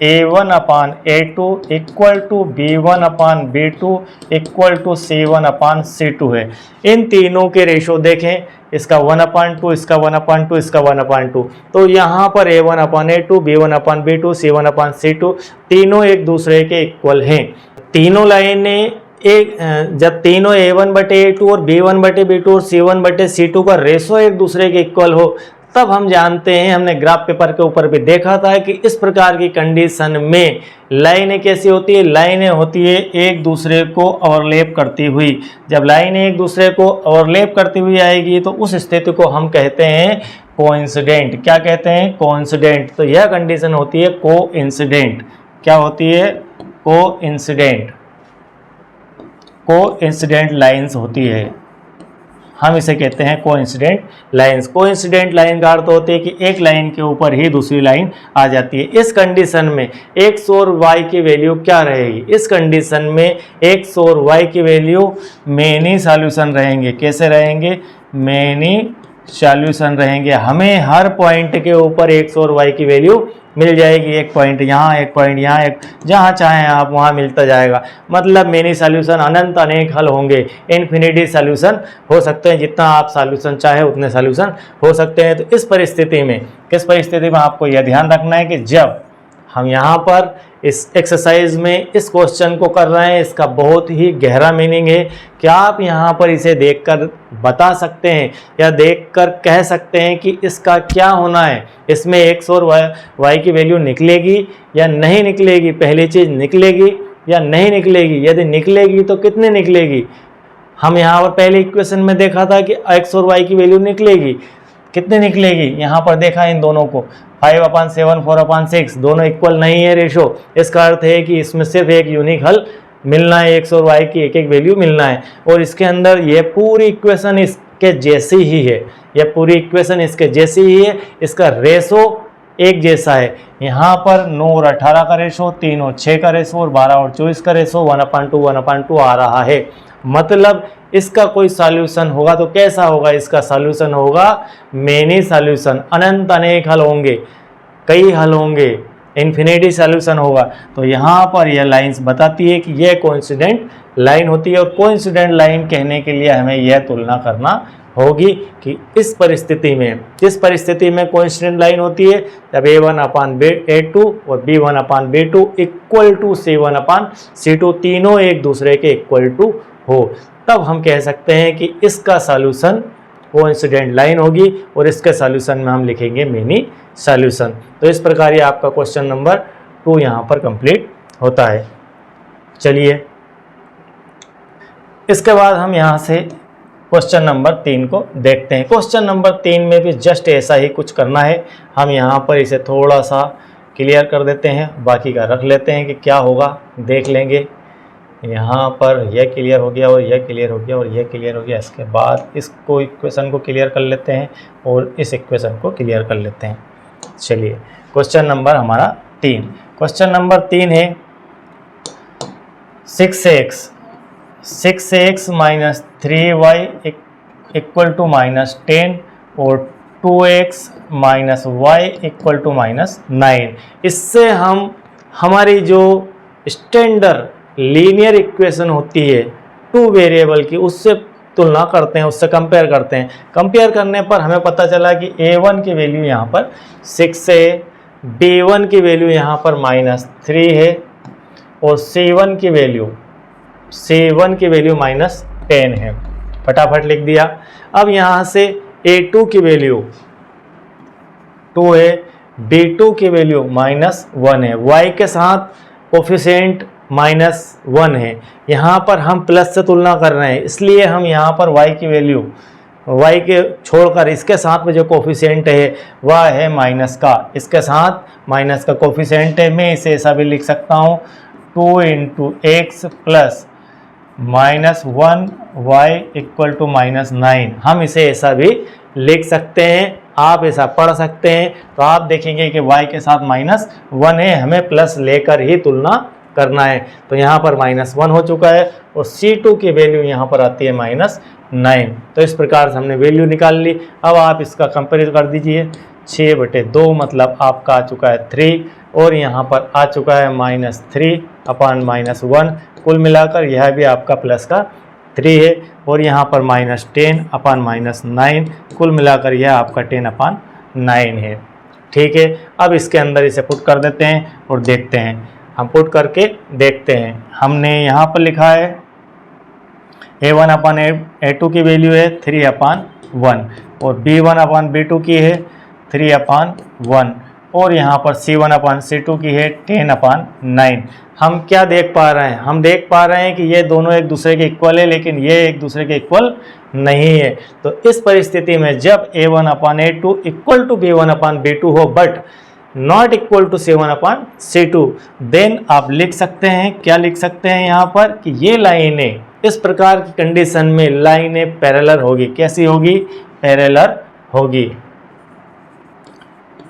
A: A1/A2 equal to B1/B2 equal to C1/C2 है। इन तीनों के रेशो देखें, इसका 1/2, इसका 1/2, इसका 1/2। तो यहाँ पर A1/A2 B1/B2 C1/C2 तीनों एक दूसरे के इक्वल हैं। तीनों लाइनें जब तीनों A1/A2 और B1/B2 और C1/C2 का रेशो एक दूसरे के इक्वल हो तब हम जानते हैं, हमने ग्राफ पेपर के ऊपर भी देखा था कि इस प्रकार की कंडीशन में लाइनें कैसी होती है। लाइनें होती है एक दूसरे को ओवरलैप करती हुई। जब लाइनें एक दूसरे को ओवरलैप करती हुई आएगी तो उस स्थिति को हम कहते हैं कोइंसिडेंट। क्या कहते हैं? कोइंसिडेंट। तो यह कंडीशन होती है कोइंसिडेंट। क्या होती है? कोइंसिडेंट लाइन्स होती है। हम इसे कहते हैं कोइंसिडेंट लाइंस। कोइंसिडेंट लाइन का अर्थ होती है कि एक लाइन के ऊपर ही दूसरी लाइन आ जाती है। इस कंडीशन में x और y की वैल्यू क्या रहेगी? इस कंडीशन में x और y की वैल्यू मेनी सॉल्यूशन रहेंगे। कैसे रहेंगे? मेनी सॉल्यूशन रहेंगे। हमें हर पॉइंट के ऊपर x और y की वैल्यू मिल जाएगी। एक पॉइंट यहाँ, एक पॉइंट यहाँ, एक जहाँ चाहें आप वहाँ मिलता जाएगा। मतलब मेनी सॉल्यूशन अनंत अनेक हल होंगे, इन्फिनिटी सॉल्यूशन हो सकते हैं। जितना आप सॉल्यूशन चाहे उतने सॉल्यूशन हो सकते हैं। तो इस परिस्थिति में, किस परिस्थिति में आपको यह ध्यान रखना है कि जब हम यहाँ पर इस एक्सरसाइज में इस क्वेश्चन को कर रहे हैं, इसका बहुत ही गहरा मीनिंग है। क्या आप यहाँ पर इसे देखकर बता सकते हैं या देखकर कह सकते हैं कि इसका क्या होना है? इसमें x और y की वैल्यू निकलेगी या नहीं निकलेगी? पहली चीज़ निकलेगी या नहीं निकलेगी? यदि निकलेगी तो कितने निकलेगी? हम यहाँ पर पहले इक्वेशन में देखा था कि x और y की वैल्यू निकलेगी। कितने निकलेगी? यहाँ पर देखा इन दोनों को 5/7 4/6 दोनों इक्वल नहीं है रेशो। इसका अर्थ है कि इसमें सिर्फ एक यूनिक हल मिलना है, x और y की एक एक वैल्यू मिलना है। और इसके अंदर ये पूरी इक्वेशन इसके जैसी ही है। यह पूरी इक्वेशन इसके जैसी ही है। इसका रेशो एक जैसा है। यहाँ पर 9 और 18 का रेशो, 3 और 6 का रेशो और 12 और 24 का रेशो 1/2 आ रहा है। मतलब इसका कोई सॉल्यूशन होगा तो कैसा होगा? इसका सॉल्यूशन होगा मेनी सॉल्यूशन। अनंत अनेक हल होंगे, कई हल होंगे, इन्फिनिटी सॉल्यूशन होगा। तो यहाँ पर यह लाइंस बताती है कि यह कोइंसिडेंट लाइन होती है। और कोइंसिडेंट लाइन कहने के लिए हमें यह तुलना करना होगी कि इस परिस्थिति में, जिस परिस्थिति में कोइंसिडेंट लाइन होती है जब A1/A2 और B1/B2 इक्वल टू C1/C2 तीनों एक दूसरे के इक्वल टू हो, तब हम कह सकते हैं कि इसका सॉल्यूशन कोइंसिडेंट लाइन होगी और इसके सॉल्यूशन में हम लिखेंगे मेनी सॉल्यूशन। तो इस प्रकार ये आपका क्वेश्चन नंबर 2 यहाँ पर कंप्लीट होता है। चलिए इसके बाद हम यहाँ से क्वेश्चन नंबर 3 को देखते हैं। क्वेश्चन नंबर 3 में भी जस्ट ऐसा ही कुछ करना है। हम यहाँ पर इसे थोड़ा सा क्लियर कर देते हैं, बाकी का रख लेते हैं कि क्या होगा, देख लेंगे। यहाँ पर यह क्लियर हो गया और यह क्लियर हो गया और यह क्लियर हो गया। इसके बाद इसको इक्वेशन को क्लियर कर लेते हैं और इस इक्वेशन को क्लियर कर लेते हैं। चलिए क्वेश्चन नंबर हमारा 3। क्वेश्चन नंबर 3 है 6x minus 3y equal to -10 और 2x minus y equal to -9। इससे हम हमारी जो स्टैंडर्ड लीनियर इक्वेशन होती है टू वेरिएबल की, उससे तुलना करते हैं, उससे कंपेयर करते हैं। कंपेयर करने पर हमें पता चला कि a1 की वैल्यू यहाँ पर 6 है, b1 की वैल्यू यहाँ पर -3 है और c1 की वैल्यू -10 है। फटाफट लिख दिया। अब यहाँ से a2 की वैल्यू 2 है, b2 की वैल्यू -1 है, y के साथ कोफिशिएंट -1 है। यहाँ पर हम प्लस से तुलना कर रहे हैं, इसलिए हम यहाँ पर y की वैल्यू, y के छोड़कर इसके साथ में जो कोफिशिएंट है वह है माइनस का, इसके साथ माइनस का कोफिशिएंट है। मैं इसे ऐसा भी लिख सकता हूँ 2 × x प्लस -1 y = -9। हम इसे ऐसा भी लिख सकते हैं, आप ऐसा पढ़ सकते हैं। तो आप देखेंगे कि y के साथ -1 है, हमें प्लस लेकर ही तुलना करना है। तो यहाँ पर -1 हो चुका है और C2 की वैल्यू यहाँ पर आती है -9। तो इस प्रकार से हमने वैल्यू निकाल ली। अब आप इसका कंपेयर कर दीजिए, 6/2 मतलब आपका आ चुका है 3 और यहाँ पर आ चुका है -3/-1। कुल मिलाकर यह भी आपका प्लस का 3 है और यहाँ पर -10/-9, कुल मिलाकर यह आपका 10/9 है। ठीक है, अब इसके अंदर इसे पुट कर देते हैं और देखते हैं। हम पुट करके देखते हैं। हमने यहाँ पर लिखा है a1/a2 की वैल्यू है 3/1 और b1/b2 की है 3/1 और यहाँ पर c1/c2 की है 10/9। हम क्या देख पा रहे हैं? हम देख पा रहे हैं कि ये दोनों एक दूसरे के इक्वल है, लेकिन ये एक दूसरे के इक्वल नहीं है। तो इस परिस्थिति में जब a1/a2 इक्वल टू b1/b2 हो but not equal to c1/c2, then आप लिख सकते हैं, क्या लिख सकते हैं यहाँ पर कि ये लाइनें, इस प्रकार की कंडीशन में लाइनें पैरेलल होगी। कैसी होगी? पैरेलल होगी,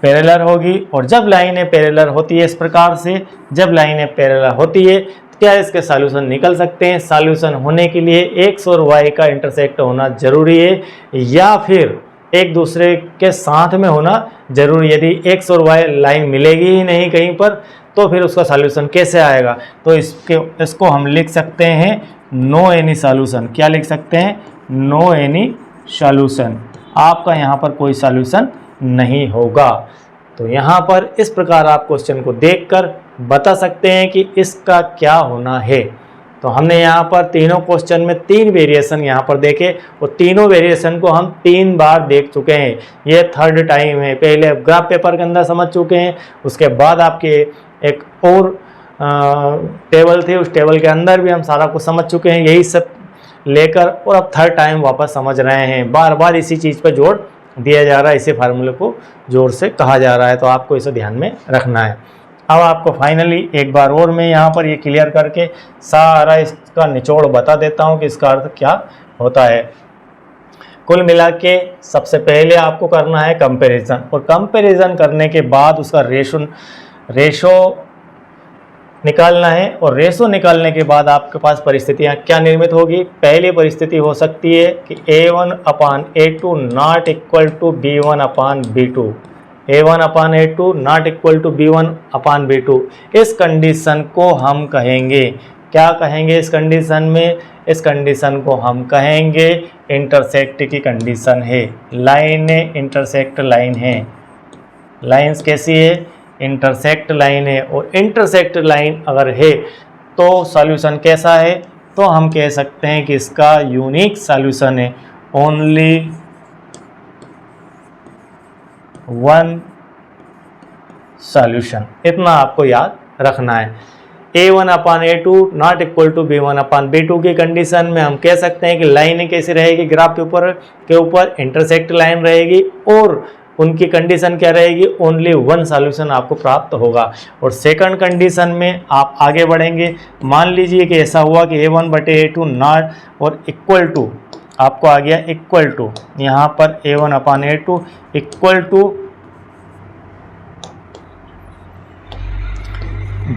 A: पैरेलल होगी। और जब लाइनें पैरेलल होती है इस प्रकार से, जब लाइनें पैरेलल होती है तो क्या इसके सॉल्यूशन निकल सकते हैं? सॉल्यूशन होने के लिए x और y का इंटरसेक्ट होना जरूरी है या फिर एक दूसरे के साथ में होना जरूरी। यदि x और y लाइन मिलेगी ही नहीं कहीं पर तो फिर उसका सॉल्यूशन कैसे आएगा? तो इसको हम लिख सकते हैं नो एनी सॉल्यूशन। क्या लिख सकते हैं? No any solution. आपका यहाँ पर कोई सॉल्यूशन नहीं होगा। तो यहाँ पर इस प्रकार आप क्वेश्चन को देखकर बता सकते हैं कि इसका क्या होना है। तो हमने यहाँ पर तीनों क्वेश्चन में 3 वेरिएशन यहाँ पर देखे और तीनों वेरिएशन को हम 3 बार देख चुके हैं। ये 3rd टाइम है। पहले ग्राफ पेपर के अंदर समझ चुके हैं, उसके बाद आपके एक और टेबल थी, उस टेबल के अंदर भी हम सारा कुछ समझ चुके हैं। यही सब लेकर और अब 3rd टाइम वापस समझ रहे हैं। बार बार इसी चीज़ पर जोर दिया जा रहा है, इसी फार्मूले को जोर से कहा जा रहा है। तो आपको इसे ध्यान में रखना है। अब आपको फाइनली एक बार और मैं यहाँ पर ये क्लियर करके सारा इसका निचोड़ बता देता हूँ कि इसका अर्थ क्या होता है। कुल मिला के सबसे पहले आपको करना है कंपैरिजन, और कंपैरिजन करने के बाद उसका रेशो निकालना है। और रेशो निकालने के बाद आपके पास परिस्थितियाँ क्या निर्मित होगी? पहली परिस्थिति हो सकती है कि a1/a2 not equal to b1/b2, a1/a2 not equal to b1/b2। इस कंडीशन को हम कहेंगे, क्या कहेंगे इस कंडीशन में? इस कंडीशन को हम कहेंगे इंटरसेक्ट की कंडीशन है। लाइनें इंटरसेक्ट लाइन है। लाइन्स कैसी है? इंटरसेक्ट लाइन है। और इंटरसेक्ट लाइन अगर है तो सॉल्यूशन कैसा है? तो हम कह सकते हैं कि इसका यूनिक सॉल्यूशन है, ओनली वन सॉल्यूशन। इतना आपको याद रखना है। a1/a2 not equal to b1/b2 की कंडीशन में हम कह सकते हैं कि लाइनें कैसी रहेगी? ग्राफ के ऊपर इंटरसेक्ट लाइन रहेगी और उनकी कंडीशन क्या रहेगी? ओनली वन सॉल्यूशन आपको प्राप्त होगा। और सेकंड कंडीशन में आप आगे बढ़ेंगे। मान लीजिए कि ऐसा हुआ कि a1/a2 नॉट और इक्वल टू, आपको आ गया इक्वल टू, यहाँ पर a1/a2 इक्वल टू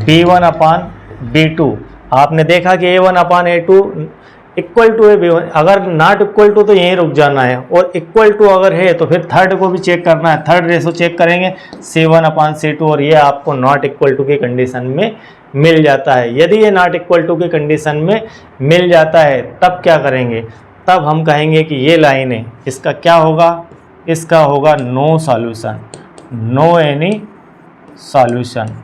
A: b1/b2। आपने देखा कि a1/a2 इक्वल टू है B1, अगर नॉट इक्वल टू तो यहीं रुक जाना है, और इक्वल टू अगर है तो फिर थर्ड को भी चेक करना है, थर्ड रेशो चेक करेंगे C1/C2, और ये आपको नॉट इक्वल टू की कंडीशन में मिल जाता है। यदि ये नॉट इक्वल टू की कंडीशन में मिल जाता है तब क्या करेंगे, तब हम कहेंगे कि ये लाइन है, इसका क्या होगा, इसका होगा no solution, no any solution,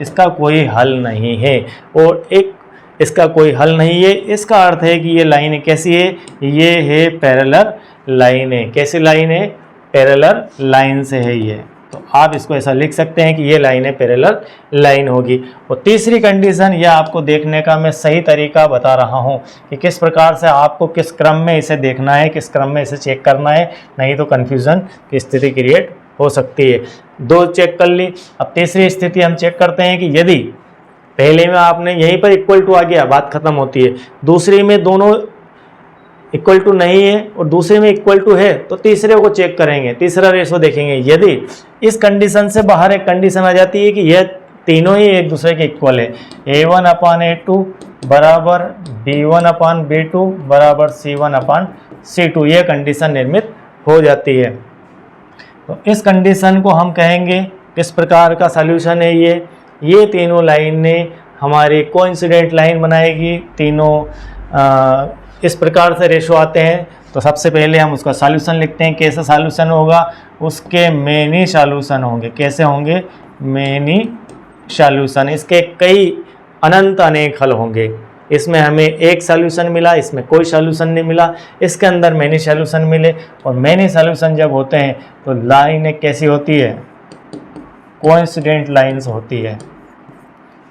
A: इसका कोई हल नहीं है। और एक इसका कोई हल नहीं है, इसका अर्थ है कि ये लाइन कैसी है, ये है पैरेलल लाइन है। कैसी लाइन है, पैरेलल लाइन से है ये। तो आप इसको ऐसा लिख सकते हैं कि ये लाइन है पैरेलल लाइन होगी। और तीसरी कंडीशन, यह आपको देखने का मैं सही तरीका बता रहा हूँ कि किस प्रकार से आपको किस क्रम में इसे देखना है, किस क्रम में इसे चेक करना है, नहीं तो कन्फ्यूज़न की स्थिति क्रिएट हो सकती है। दो चेक कर ली, अब तीसरी स्थिति हम चेक करते हैं कि यदि पहले में आपने यहीं पर इक्वल टू आ गया, बात खत्म होती है। दूसरी में दोनों इक्वल टू नहीं है और दूसरे में इक्वल टू है, तो तीसरे को चेक करेंगे, तीसरा रेशो देखेंगे। यदि इस कंडीशन से बाहर एक कंडीशन आ जाती है कि यह तीनों ही एक दूसरे के इक्वल है, A1/A2 बराबर B1/B2 बराबर C1/C2, ये कंडीशन निर्मित हो जाती है। तो इस कंडीशन को हम कहेंगे किस प्रकार का सॉल्यूशन है ये तीनों लाइनें हमारी कोइंसिडेंट लाइन बनाएगी। तीनों इस प्रकार से रेशो आते हैं। तो सबसे पहले हम उसका सॉल्यूशन लिखते हैं। कैसा सॉल्यूशन होगा, उसके मेनी सॉल्यूशन होंगे। कैसे होंगे, मेनी सॉल्यूशन, इसके कई अनंत अनेक हल होंगे। इसमें हमें एक सॉल्यूशन मिला, इसमें कोई सॉल्यूशन नहीं मिला, इसके अंदर मेनी सॉल्यूशन मिले। और मेनी सॉल्यूशन जब होते हैं तो लाइन कैसी होती है, कोइंसिडेंट लाइन्स होती है।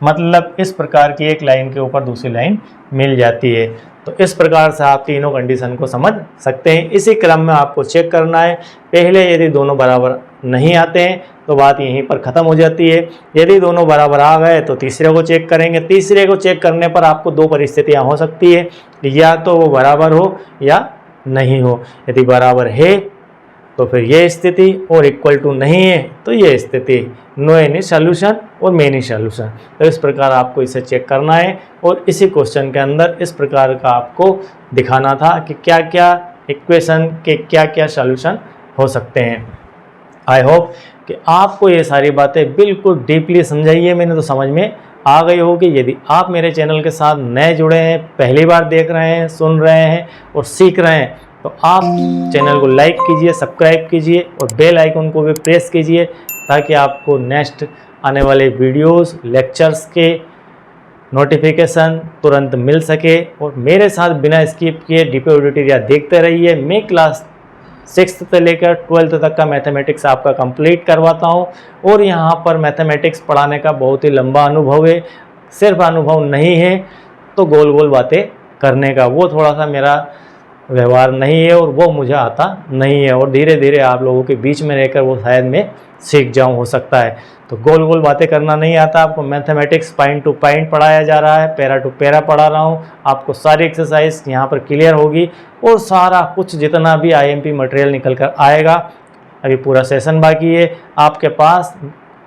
A: मतलब इस प्रकार की एक लाइन के ऊपर दूसरी लाइन मिल जाती है। तो इस प्रकार से आप तीनों कंडीशन को समझ सकते हैं। इसी क्रम में आपको चेक करना है। पहले यदि दोनों बराबर नहीं आते हैं तो बात यहीं पर ख़त्म हो जाती है। यदि दोनों बराबर आ गए तो तीसरे को चेक करेंगे। तीसरे को चेक करने पर आपको दो परिस्थितियां हो सकती है, या तो वो बराबर हो या नहीं हो। यदि बराबर है तो फिर ये स्थिति, और इक्वल टू नहीं है तो ये स्थिति, नो एनी सॉल्यूशन और मेनी सॉल्यूशन। तो इस प्रकार आपको इसे चेक करना है। और इसी क्वेश्चन के अंदर इस प्रकार का आपको दिखाना था कि क्या क्या इक्वेशन के क्या क्या सॉल्यूशन हो सकते हैं। आई होप कि आपको ये सारी बातें बिल्कुल डीपली समझाइए, मैंने तो समझ में आ गई होगी। यदि आप मेरे चैनल के साथ नए जुड़े हैं, पहली बार देख रहे हैं, सुन रहे हैं और सीख रहे हैं, तो आप चैनल को लाइक कीजिए, सब्सक्राइब कीजिए और बेल आइकन को भी प्रेस कीजिए, ताकि आपको नेक्स्ट आने वाले वीडियोस, लेक्चर्स के नोटिफिकेशन तुरंत मिल सके। और मेरे साथ बिना स्किप किए डीपी ऑडिटोरिया देखते रहिए। मैं क्लास 6th से लेकर 12th तक का मैथमेटिक्स आपका कंप्लीट करवाता हूं, और यहाँ पर मैथमेटिक्स पढ़ाने का बहुत ही लंबा अनुभव है। सिर्फ अनुभव नहीं है तो गोल गोल बातें करने का, वो थोड़ा सा मेरा व्यवहार नहीं है और वो मुझे आता नहीं है। और धीरे धीरे आप लोगों के बीच में रहकर वो शायद मैं सीख जाऊं, हो सकता है। तो गोल गोल बातें करना नहीं आता आपको। मैथमेटिक्स पॉइंट टू पॉइंट पढ़ाया जा रहा है, पैरा टू पैरा पढ़ा रहा हूं। आपको सारी एक्सरसाइज यहाँ पर क्लियर होगी, और सारा कुछ जितना भी IMP मटेरियल निकल कर आएगा। अभी पूरा सेशन बाकी है, आपके पास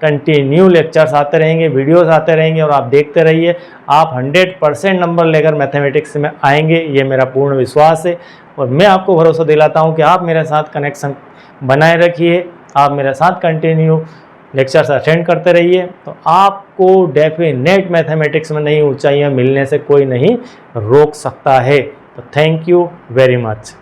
A: कंटिन्यू लेक्चर्स आते रहेंगे, वीडियोस आते रहेंगे, और आप देखते रहिए। आप 100% नंबर लेकर मैथमेटिक्स में आएंगे, ये मेरा पूर्ण विश्वास है। और मैं आपको भरोसा दिलाता हूँ कि आप मेरे साथ कनेक्शन बनाए रखिए, आप मेरे साथ कंटिन्यू लेक्चर्स अटेंड करते रहिए, तो आपको डेफिनेट मैथमेटिक्स में नई ऊंचाइयाँ मिलने से कोई नहीं रोक सकता है। तो थैंक यू वेरी मच।